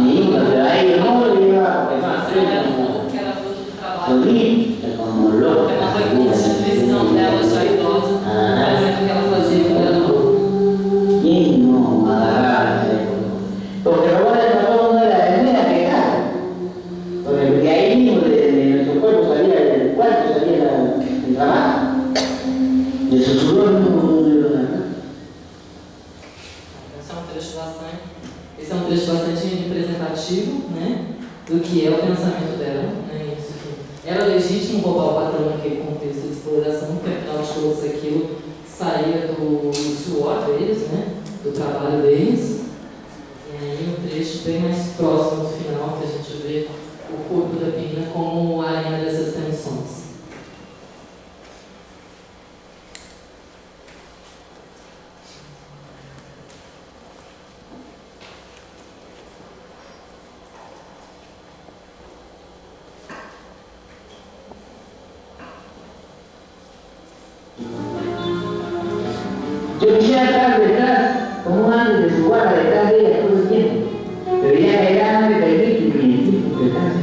S4: Y uno de ahí no lo lleva, porque más solita, como loca.
S3: Ela foi com a instituição dela já idosa, fazendo o que ela fazia quando era nova.
S4: Y no, agarrarse. Porque lo bueno de nosotros no era de mera pecar. Porque de ahí mismo, de nuestro cuerpo salía el cuarto, salía el trabajo. De su sudor no iba nada.
S3: Esse é um trecho bastante representativo, né, do que é o pensamento dela, né, isso que era legítimo roubar o patrão naquele contexto de exploração, porque afinal de contas aquilo saía do suor deles, né, do trabalho deles. E aí um trecho bem mais próximo do final, que a gente vê o corpo da Pina como a arena dessas tensões.
S4: Yo quisiera estar detrás, como un ángel de su guarda, detrás de ella todo el tiempo. Pero ella la edad no me permite que mi equipo se canse.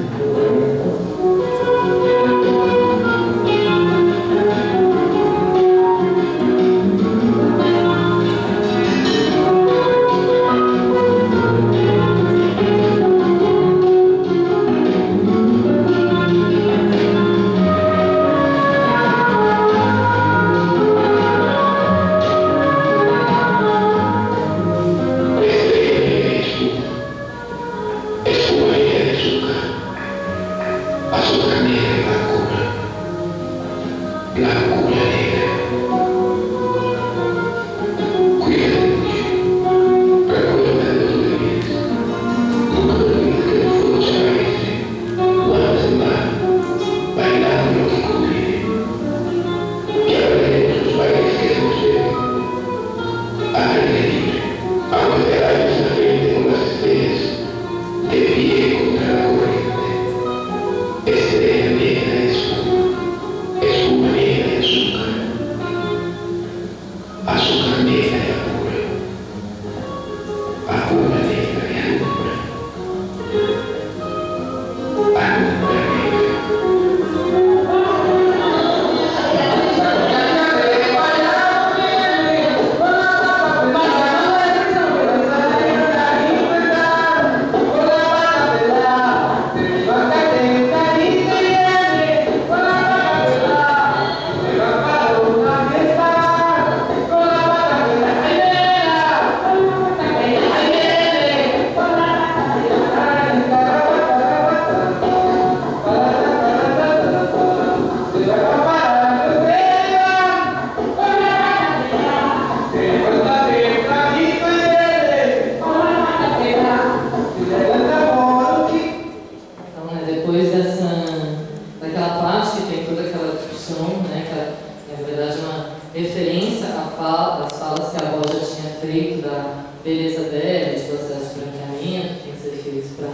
S3: referência às falas que a avó já tinha feito da beleza dela, de processo de branqueamento, que tem que ser feito para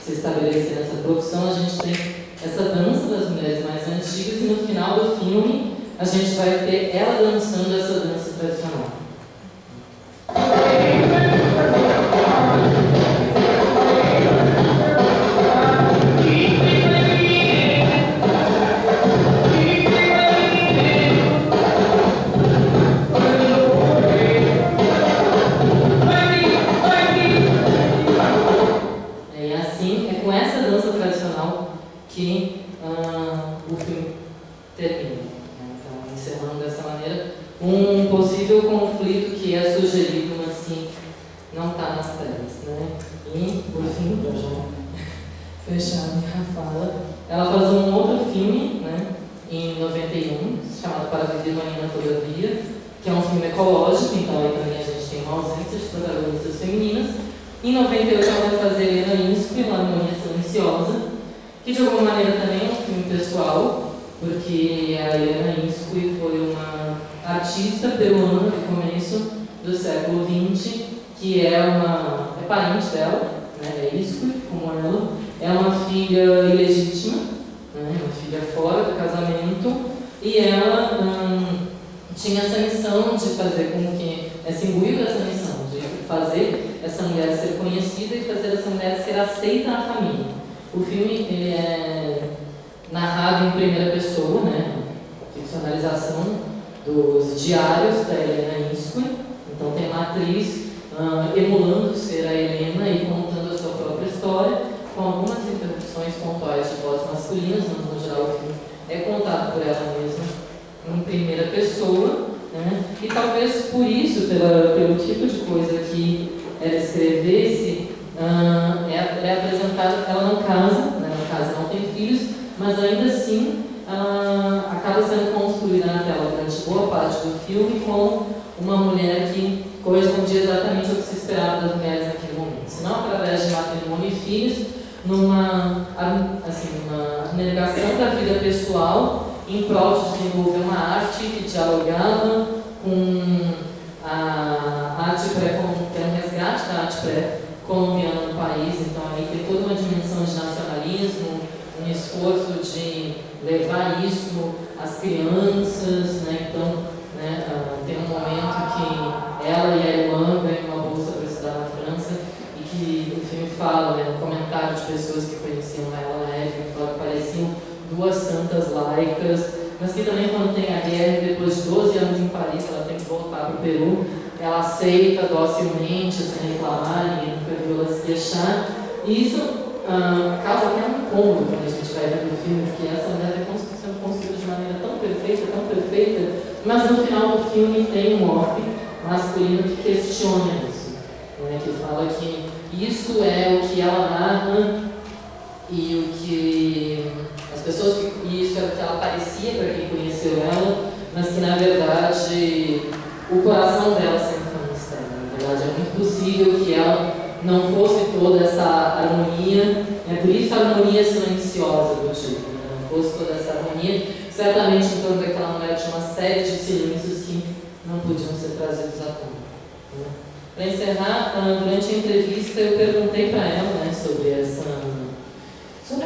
S3: se estabelecer nessa profissão. A gente tem essa dança das mulheres mais antigas e no final do filme a gente vai ter ela dançando essa dança tradicional. Que o filme termina. Então, encerrando dessa maneira, um possível conflito que é sugerido, mas assim, não está nas telas, né? E, por fim, para já fechar a minha fala, ela faz um outro filme, né, em 91, chamado Para Viver uma Inatodavia, que é um filme ecológico, então aí também a gente tem uma ausência de protagonistas femininas. Em 98 ela vai fazer Helena Inskui, uma Harmonia Silenciosa, que de alguma maneira também é um filme pessoal, porque a Helena Inskui foi uma artista peruana do começo do século XX, que é parente dela, né, é Inskui, como ela, é uma filha ilegítima, né, uma filha fora do casamento, e ela tinha essa missão de fazer com que, se imbuiu dessa missão, de fazer essa mulher ser conhecida e fazer essa mulher ser aceita na família. O filme ele é narrado em primeira pessoa, né? Ficcionalização dos diários da Helena Inskui. Então tem uma atriz emulando ser a Helena e contando a sua própria história, com algumas interpretações pontuais de vozes masculinas, mas no geral o filme é contado por ela mesma em primeira pessoa, né? E talvez por isso, pelo tipo de coisa que ela escrevesse, é apresentada, ela não casa, né, não tem filhos, mas ainda assim acaba sendo construída na tela durante boa parte do filme como uma mulher que correspondia exatamente ao que se esperava das mulheres naquele momento. Se não através de matrimônio e filhos, numa abnegação da vida pessoal em prol de desenvolver uma arte que dialogava com a arte pré-colombiana, um resgate da arte pré-colombiana no país. Então aí tem toda uma dimensão de nacionalismo, um esforço de levar isso às crianças, né? Então, né, tem um momento que ela e a irmã ganham uma bolsa para estudar na França e que o filme fala, né, um comentário de pessoas que conheciam ela na época, que fala que pareciam duas santas laicas, mas que também quando tem a guerra, depois de 12 anos em Paris, ela tem que voltar para o Peru, ela aceita docilmente, sem reclamar, ninguém nunca viu ela se queixar, e isso causa até um incômodo quando a gente vai ver o filme, porque essa mulher é sendo construída de maneira tão perfeita, mas no final do filme tem um off masculino que questiona isso, né, que fala que isso é o que ela narra e o que as pessoas, e isso é o que ela parecia para quem conheceu ela, mas que na verdade o coração dela sempre foi um mistério. Na verdade é muito possível que ela não fosse toda essa harmonia, por isso a harmonia silenciosa do tipo, né? Não fosse toda essa harmonia, certamente em torno daquela mulher tinha uma série de silêncios que não podiam ser trazidos à tona. Né? Para encerrar, durante a entrevista eu perguntei para ela, né, sobre a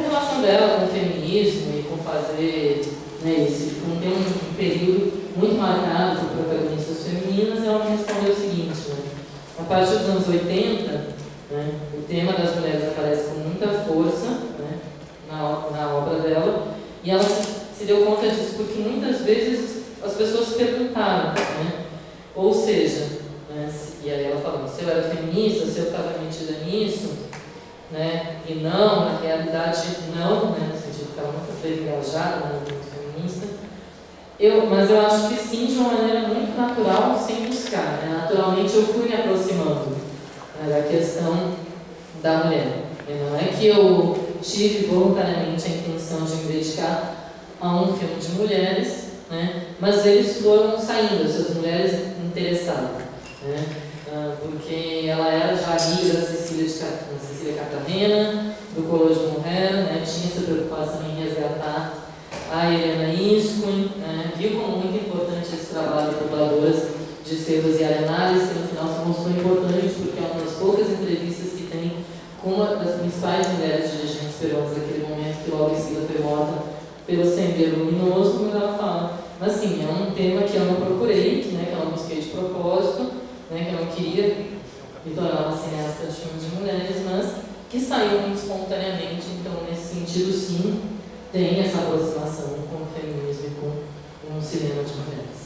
S3: relação dela com o feminismo e com fazer, né, com ter um período muito marcado por protagonistas femininas. Ela me respondeu o seguinte, né, a partir dos anos 80, né, o tema das mulheres aparece com muita força, né, na obra dela, e ela se deu conta disso porque muitas vezes as pessoas perguntaram, né, ou seja, né, e aí ela falou, se eu era feminista, se eu estava metida nisso, né, e não, na realidade não, né, no sentido que ela nunca foi engajada no movimento feminista, mas eu acho que sim, de uma maneira muito natural, sem buscar, né, naturalmente eu fui me aproximando, né, da questão da mulher. Não é que eu tive voluntariamente a intenção de me dedicar a um filme de mulheres, né, mas eles foram saindo, essas mulheres interessadas, né, porque ela era já amiga da Cecília Cartagena, do Colégio de Montreal, né, tinha essa preocupação em resgatar a Helena Inskui, né, viu como muito importante durante esse trabalho de dubladoras de Estevas e Arenales, que no final se mostrou importante, porque é uma das poucas entrevistas que tem com uma das principais mulheres dirigentes peruanas daquele momento, que logo em seguida foi morta pelo Sendero Luminoso, como ela fala. Mas sim, é um tema que eu não procurei, que eu não busquei de propósito, que eu não queria me tornar uma cineasta de filmes de mulheres, mas que saiu muito espontaneamente. Então, nesse sentido, sim, tem essa aproximação com o feminismo e com o cinema de mulheres.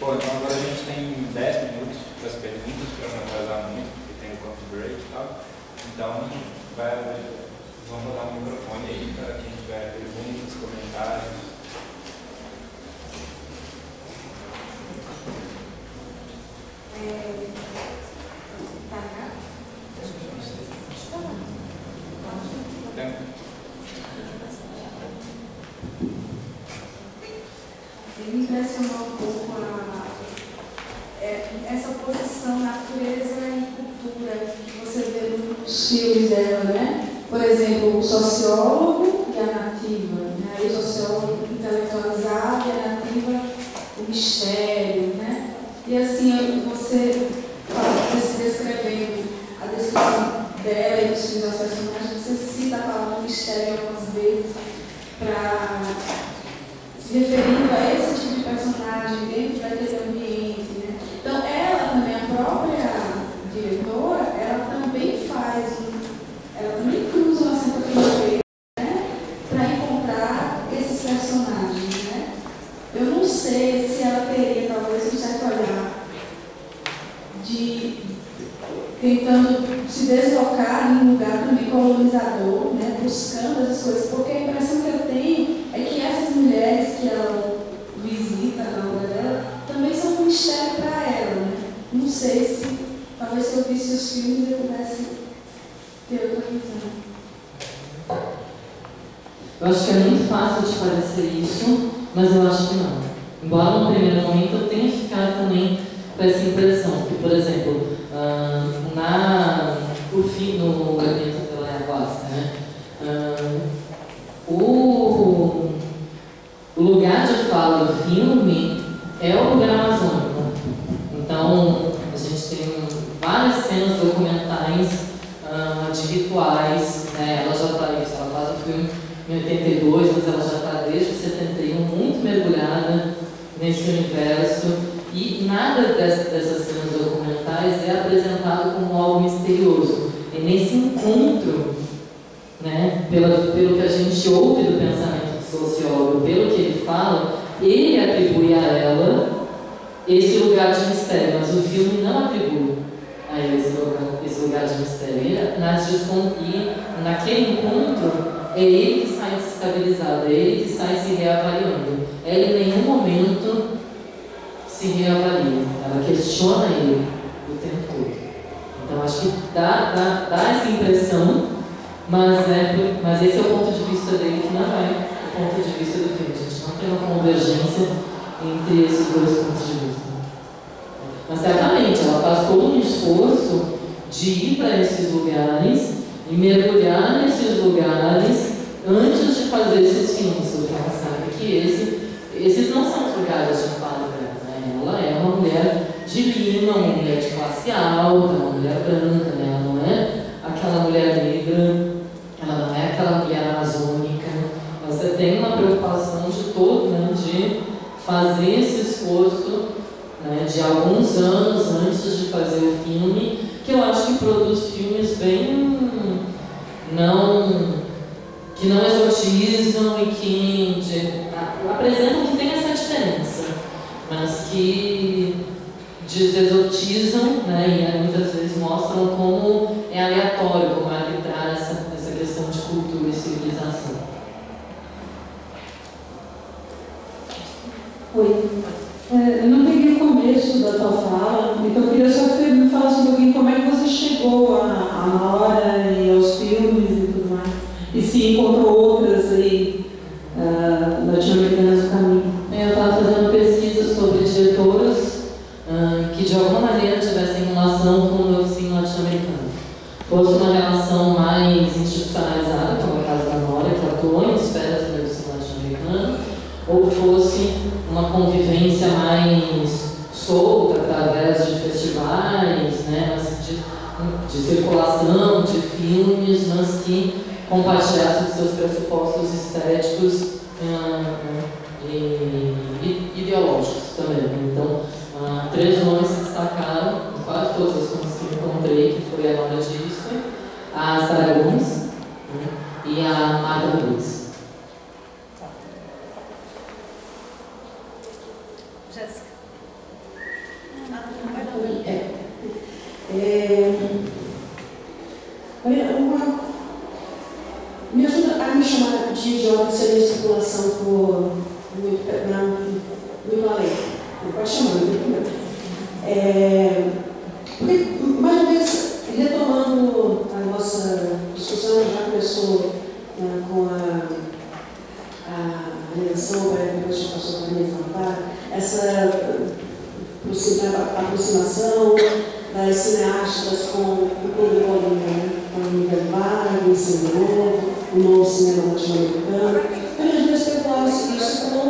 S1: Bom, então agora a gente tem 10 minutos para as perguntas, para não atrasar muito, porque tem o coffee break e tal. Então, vamos dar um microfone aí para quem tiver perguntas, comentários.
S5: Me impressionou um pouco essa oposição natureza e cultura que você vê nos filmes dela, né? Por exemplo, o sociólogo e a nativa, né? Aí o sociólogo intelectualizado e a nativa o mistério, né? E assim, você descrevendo a descrição dela e dos filmes das personagens, você cita a palavra mistério algumas vezes para se referindo a esse tipo de personagem dentro daquele ambiente, né? Então, ela também, a própria diretora, ela também ela também cruza uma certa fronteira, né? Para encontrar esses personagens, né? Eu não sei se ela teria, talvez, um certo olhar de tentando se deslocar em um lugar também colonizador, né? Buscando essas coisas, porque a impressão que eu tenho é que essas mulheres que ela visita na obra dela também são um mistério para ela, né? Não sei se, talvez se eu visse os filmes eu pudesse ter outra visão.
S3: Eu acho que é muito fácil de parecer isso, mas eu acho que não. Embora no primeiro momento eu tenha ficado também com essa impressão, que, por exemplo, no evento pela ayahuasca, né? O lugar de fala do filme é o lugar amazônico. Então, a gente tem várias cenas documentais de rituais, né? Ela já está isso, ela faz o filme em 82, mas ela já está desde 71 muito mergulhada nesse universo. E nada dessas cenas documentais é apresentado como algo misterioso. E nesse encontro, né, pelo que a gente ouve do pensamento do sociólogo, pelo que ele fala, ele atribui a ela esse lugar de mistério, mas o filme não atribui a ele esse lugar de mistério. E naquele encontro, é ele que sai desestabilizado, é ele que sai se reavaliando. Ela em nenhum momento se reavalia, ela questiona ele o tempo todo. Então acho que dá essa impressão, mas esse é o ponto de vista dele, que não é o ponto de vista do filme. A gente não tem uma convergência entre esses dois pontos de vista. Mas certamente ela faz todo um esforço de ir para esses lugares e mergulhar nesses lugares antes de fazer esses filmes, porque ela sabe que esses não são os lugares de fala dela. Ela é uma mulher divina, uma mulher de classe alta, uma mulher branca, né? Ela não é aquela mulher negra, ela não é aquela mulher amazônica. Você tem uma preocupação de todo, né? De fazer esse esforço, né? De alguns anos antes de fazer o filme, que eu acho que produz filmes bem que não exotizam e que apresentam que tem essa diferença, mas que desexotizam, né, e muitas vezes mostram como é aleatório, como é arbitrária essa questão de cultura e civilização.
S5: Oi. Eu não peguei o começo da tua fala, então eu queria só que você me falasse um pouquinho como é que você chegou à Nora e aos filmes e tudo mais. E se encontrou outras aí latino-americanas no caminho.
S3: Eu estava fazendo pesquisa sobre diretoras que de alguma maneira tivessem relação com o meu oficina fosse uma relação mais institucionalizada, como é o caso da Nora, que atuou em esferas do ensino latino-americano, ou fosse uma convivência mais solta, através de festivais, né, de circulação, de filmes, mas que compartilhasse os seus pressupostos estéticos e ideológicos também. Então, 3 nomes se destacaram em quase todas as coisas que eu encontrei, que foi a Nora Disco, a Sara Gomes, né, e a Marta Luiz.
S6: Jéssica.
S7: Me ajuda a me chamar de idiota se a minha circulação for muito além. Pode chamar, não tem problema. Porque, mais uma vez, retomando a nossa discussão, já começou com a eleição, depois já passou para a minha falar, essa aproximação das cineastas com o público, com a Miguel Vargas, o novo cinema latino-americano. Eu, às vezes, especulava isso como,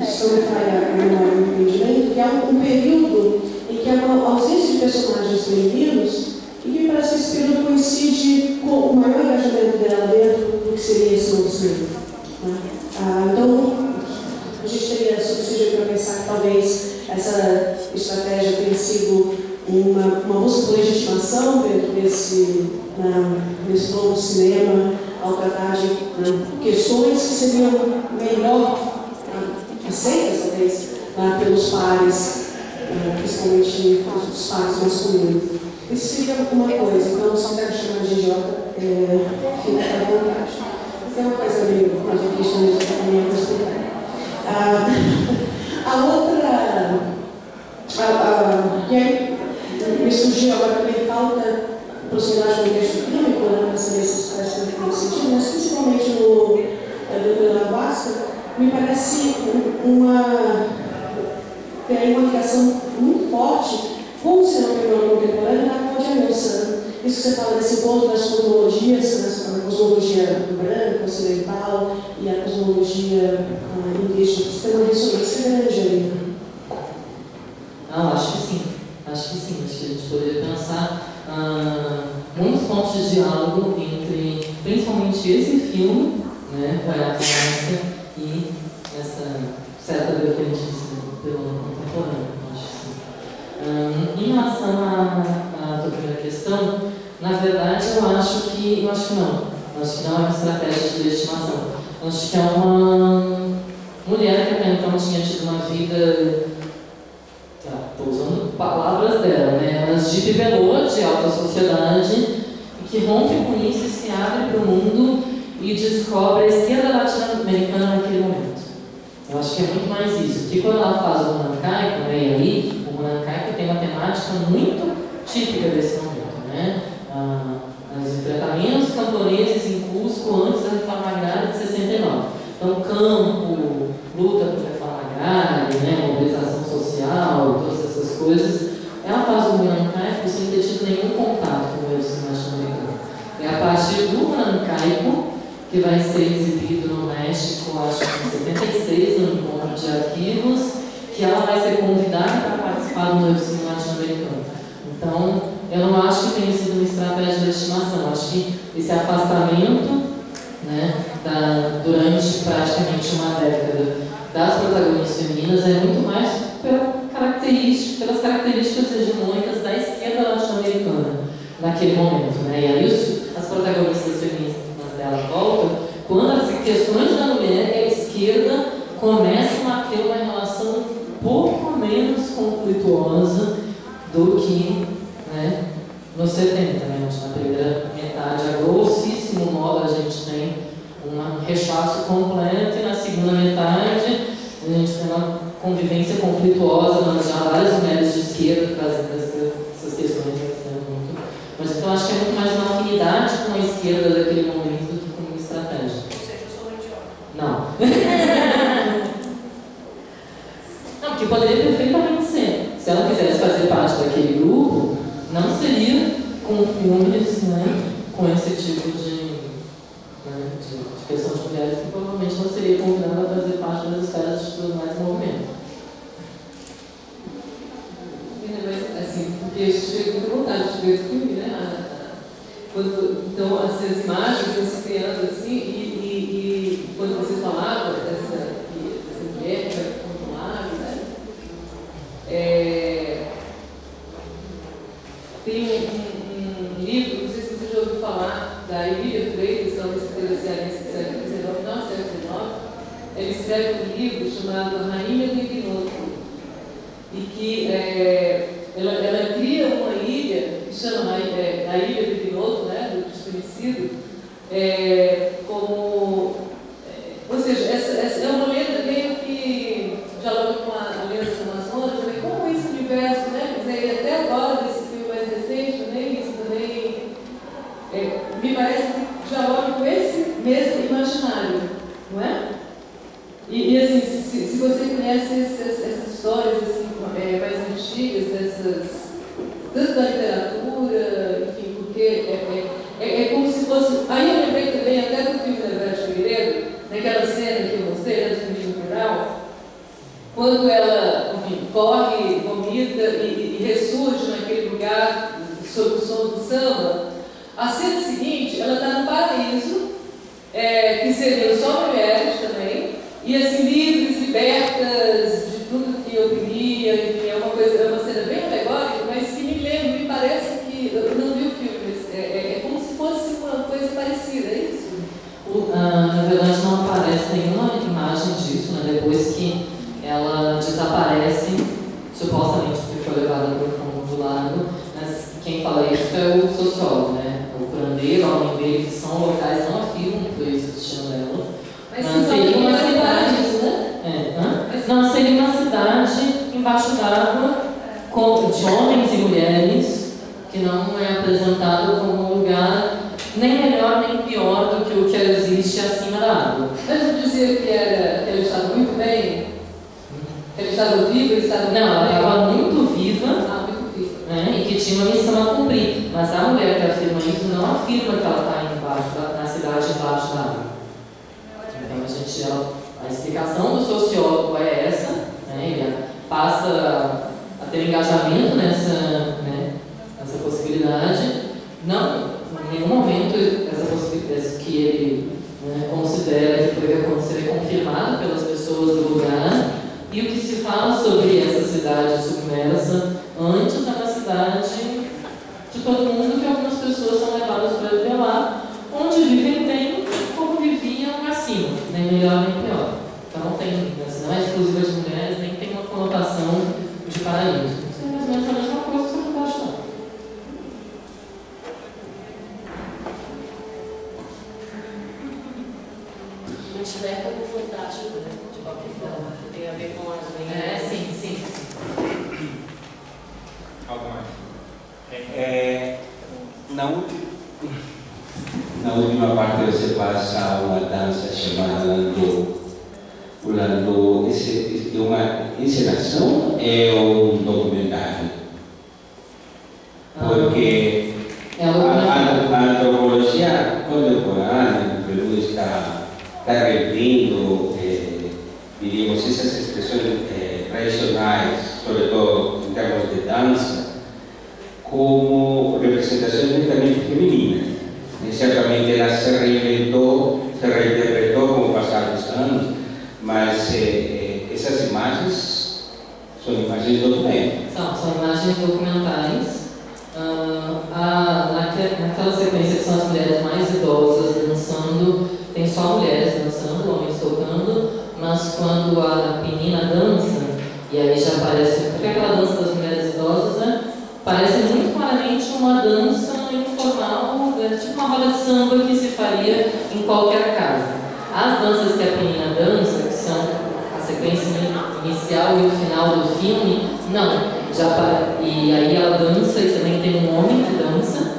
S7: se não me falha o entendimento, que é um período em que há uma ausência de personagens femininos e que me parece que esse período coincide com o maior engajamento dela dentro do que seria esse novo cinema. Então, a gente teria subsídio para pensar que talvez essa estratégia tenha sido uma busca por legitimação dentro desse novo cinema, ao tratar de questões que seriam melhor aceitas, talvez, pelos pares, principalmente os pares masculinos. Isso seria uma coisa, então só quero chamar de idiota, fica à vontade. Isso é uma coisa meio masoquista mesmo, também é explicar. A outra, e aí me surgiu agora também falta proximidade com o texto clínico, para saber se isso faz sentido, mas principalmente no Dr. Lavasca, me parece tem uma ligação muito forte com o cinema peruano contemporâneo na Cláudia Wilson. Isso que você fala desse ponto das cosmologias, a cosmologia branca, ocidental e a cosmologia indígena, você tem uma ressonância grande ali.
S3: Não, acho que sim. Acho que sim. Acho que a gente poderia pensar muitos pontos de diálogo entre, principalmente esse filme, né, com a Cláudia, e essa certa vertente pelo contemporâneo. Acho que sim. Em relação à tua primeira questão, na verdade, eu acho que não. Eu acho que não é uma estratégia de legitimação. Eu acho que é uma mulher que até então tinha tido uma vida, estou usando palavras dela, né? Mas de bibelô, de alta sociedade, e que rompe com isso e se abre para o mundo e descobre a esquerda latino-americana naquele momento. Eu acho que é muito mais isso. Que quando ela faz o Monancaico, né, e aí, o Monancaico tem uma temática muito típica desse momento, né? Os enfrentamentos camponeses em Cusco antes da reforma agrária de 69. Então, campo, luta por reforma agrária, né, mobilização social, todas essas coisas. Ela faz o Monancaico sem ter tido nenhum contato com o ensino latino-americano. É a partir do Monancaico, que vai ser exibido no México, acho que em 76, no encontro de arquivos, que ela vai ser convidada para participar do ensino latino-americano. Então, eu não acho que tenha sido uma estratégia de estimação. Acho que esse afastamento, né, durante praticamente uma década das protagonistas femininas é muito mais pelas características hegemônicas da esquerda latino-americana naquele momento, né? E aí as protagonistas femininas dela voltam quando as questões da mulher e a esquerda começam a ter uma relação um pouco menos conflituosa do que, né, nos 70, né? Na primeira metade, a grossíssimo modo, a gente tem um rechaço completo, e na segunda metade a gente tem uma convivência conflituosa, mas já várias mulheres de esquerda trazendo essas questões. Mas então acho que é muito mais uma afinidade com a esquerda daquele momento do que com uma estratégia.
S6: Ou seja, eu sou uma idiota.
S3: Não. Não, porque poderia perfeitamente ser. Se ela quisesse fazer parte daquele grupo, não seria com com filmes, né, com esse tipo de questão de mulheres, que provavelmente não seria convidada a fazer parte das esferas de mais movimento.
S8: Assim, porque a gente teve muita vontade de ver esse filme, né? Então, essas imagens vão se criando assim, e quando você falava dessa mulher que vai controlar, né? Tem um livro, não sei se você já ouviu falar, da Emília Freitas, que é uma especialista do século XIX, não, século XIX. Ela escreve um livro chamado Rainha do Ignoto, e que ela cria uma ilha, que chama a Ilha do Ignoto, né, do desconhecido, ou seja, essa é uma lenda meio que dialoga com a lenda do Amazonas, também, como esse universo, né, quer dizer, até agora, desse filme mais recente, também, isso também me parece que dialoga com esse mesmo imaginário, não é? E assim, se você conhece essas histórias assim, mais antigas, tanto da literatura, enfim, porque é como se fosse. Aí eu lembrei também até do filme da Vera Figueiredo, naquela cena que eu mostrei, do filme rural, quando ela, enfim, corre, vomita e ressurge naquele lugar sob o som do samba. A cena seguinte, ela está no paraíso, que seriam só mulheres também, e assim, livres, libertas de tudo que oprimia, enfim, é uma cena bem alegórica, mas que me parece que, eu não vi o filme, mas é como se fosse uma coisa parecida, é isso?
S3: Na verdade não aparece nenhuma imagem disso, né? Depois que ela desaparece, supostamente porque foi levada para o fundo do lago, mas quem fala isso é o sociólogo, né? O curandeiro, a mãe dele, que são locais, não afirmam que foi isso o destino dela.
S8: Mas
S3: seria uma cidade, né? Não, seria uma cidade embaixo d'água de homens e mulheres, que não é apresentado como um lugar nem melhor nem pior do que o que existe acima da água.
S8: Mas eu dizia que ela estava muito bem, que ela estava viva, ela estava
S3: não, ela estava muito viva,
S8: muito viva.
S3: Né, e que tinha uma missão a cumprir. Mas a mulher que afirma isso não afirma que ela está embaixo, na cidade embaixo da água. Então a explicação do sociólogo é essa, né, ele passa a ter engajamento nessa possibilidade. Não, em nenhum momento essa possibilidade que ele considera que poderia acontecer é confirmada pelas pessoas do lugar. E o que se fala sobre essa cidade submersa antes é uma cidade de todo mundo, que algumas pessoas são levadas para viver lá, onde vivem bem como viviam acima, nem melhor nem pior. Então não é exclusiva de mulheres, nem tem uma conotação de paraíso. Simplesmente a mesma coisa, só que não pode não.
S9: Não tiver como fantástico, né? De qualquer forma, tem a ver com as lendas.
S3: Sim.
S1: Algo mais?
S10: Na última parte você passa uma dança chamada Landô. O Landô é uma encenação, é um documentário? Porque a antropologia contemporânea no Peru está revindo, diríamos, essas expressões tradicionais, sobretudo em termos de dança, como representações netamente femininas. E certamente ela se reinterpretou com o passar dos anos, mas essas imagens são imagens documentais.
S3: São imagens documentais. Naquela sequência que são as mulheres mais idosas dançando, tem só mulheres dançando, homens tocando, mas quando a menina dança, e aí já aparece, porque aquela dança das mulheres idosas, né, parece muito claramente uma dança informal, tipo uma roda de samba que se faria em qualquer casa. As danças que a menina dança, que são a sequência inicial e o final do filme, não. E aí ela dança e também tem um homem que dança.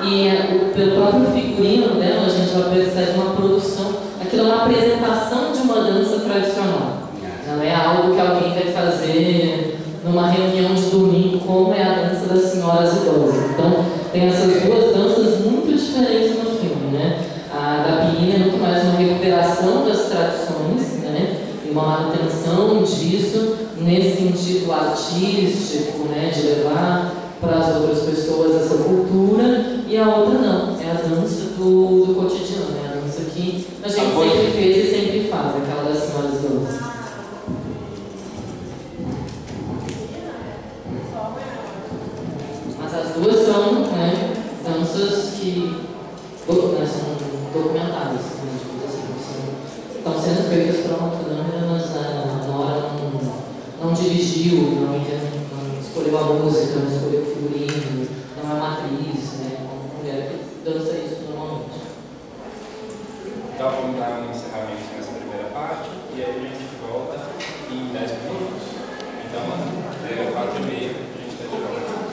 S3: E pelo próprio figurino dela, a gente já percebe uma produção. Aquilo é uma apresentação de uma dança tradicional. Não é algo que alguém vai fazer numa reunião de domingo, como é a dança das senhoras idosas. Então, tem essas sentido artístico, né, de levar para as outras pessoas essa cultura, e a outra não, é a dança do cotidiano, é a dança que a gente sempre fez e sempre faz, aquela das senhoras danças. Mas as duas são, né, danças que são documentadas, né, estão sendo feitas para uma câmera, mas na hora não dirigiu, não escolheu a música, não escolheu o figurino, não é uma atriz, né? Uma mulher que dança isso normalmente.
S1: Então vamos dar um encerramento nessa primeira parte e aí a gente volta em 10 minutos. Então, 4h30 a gente está de volta.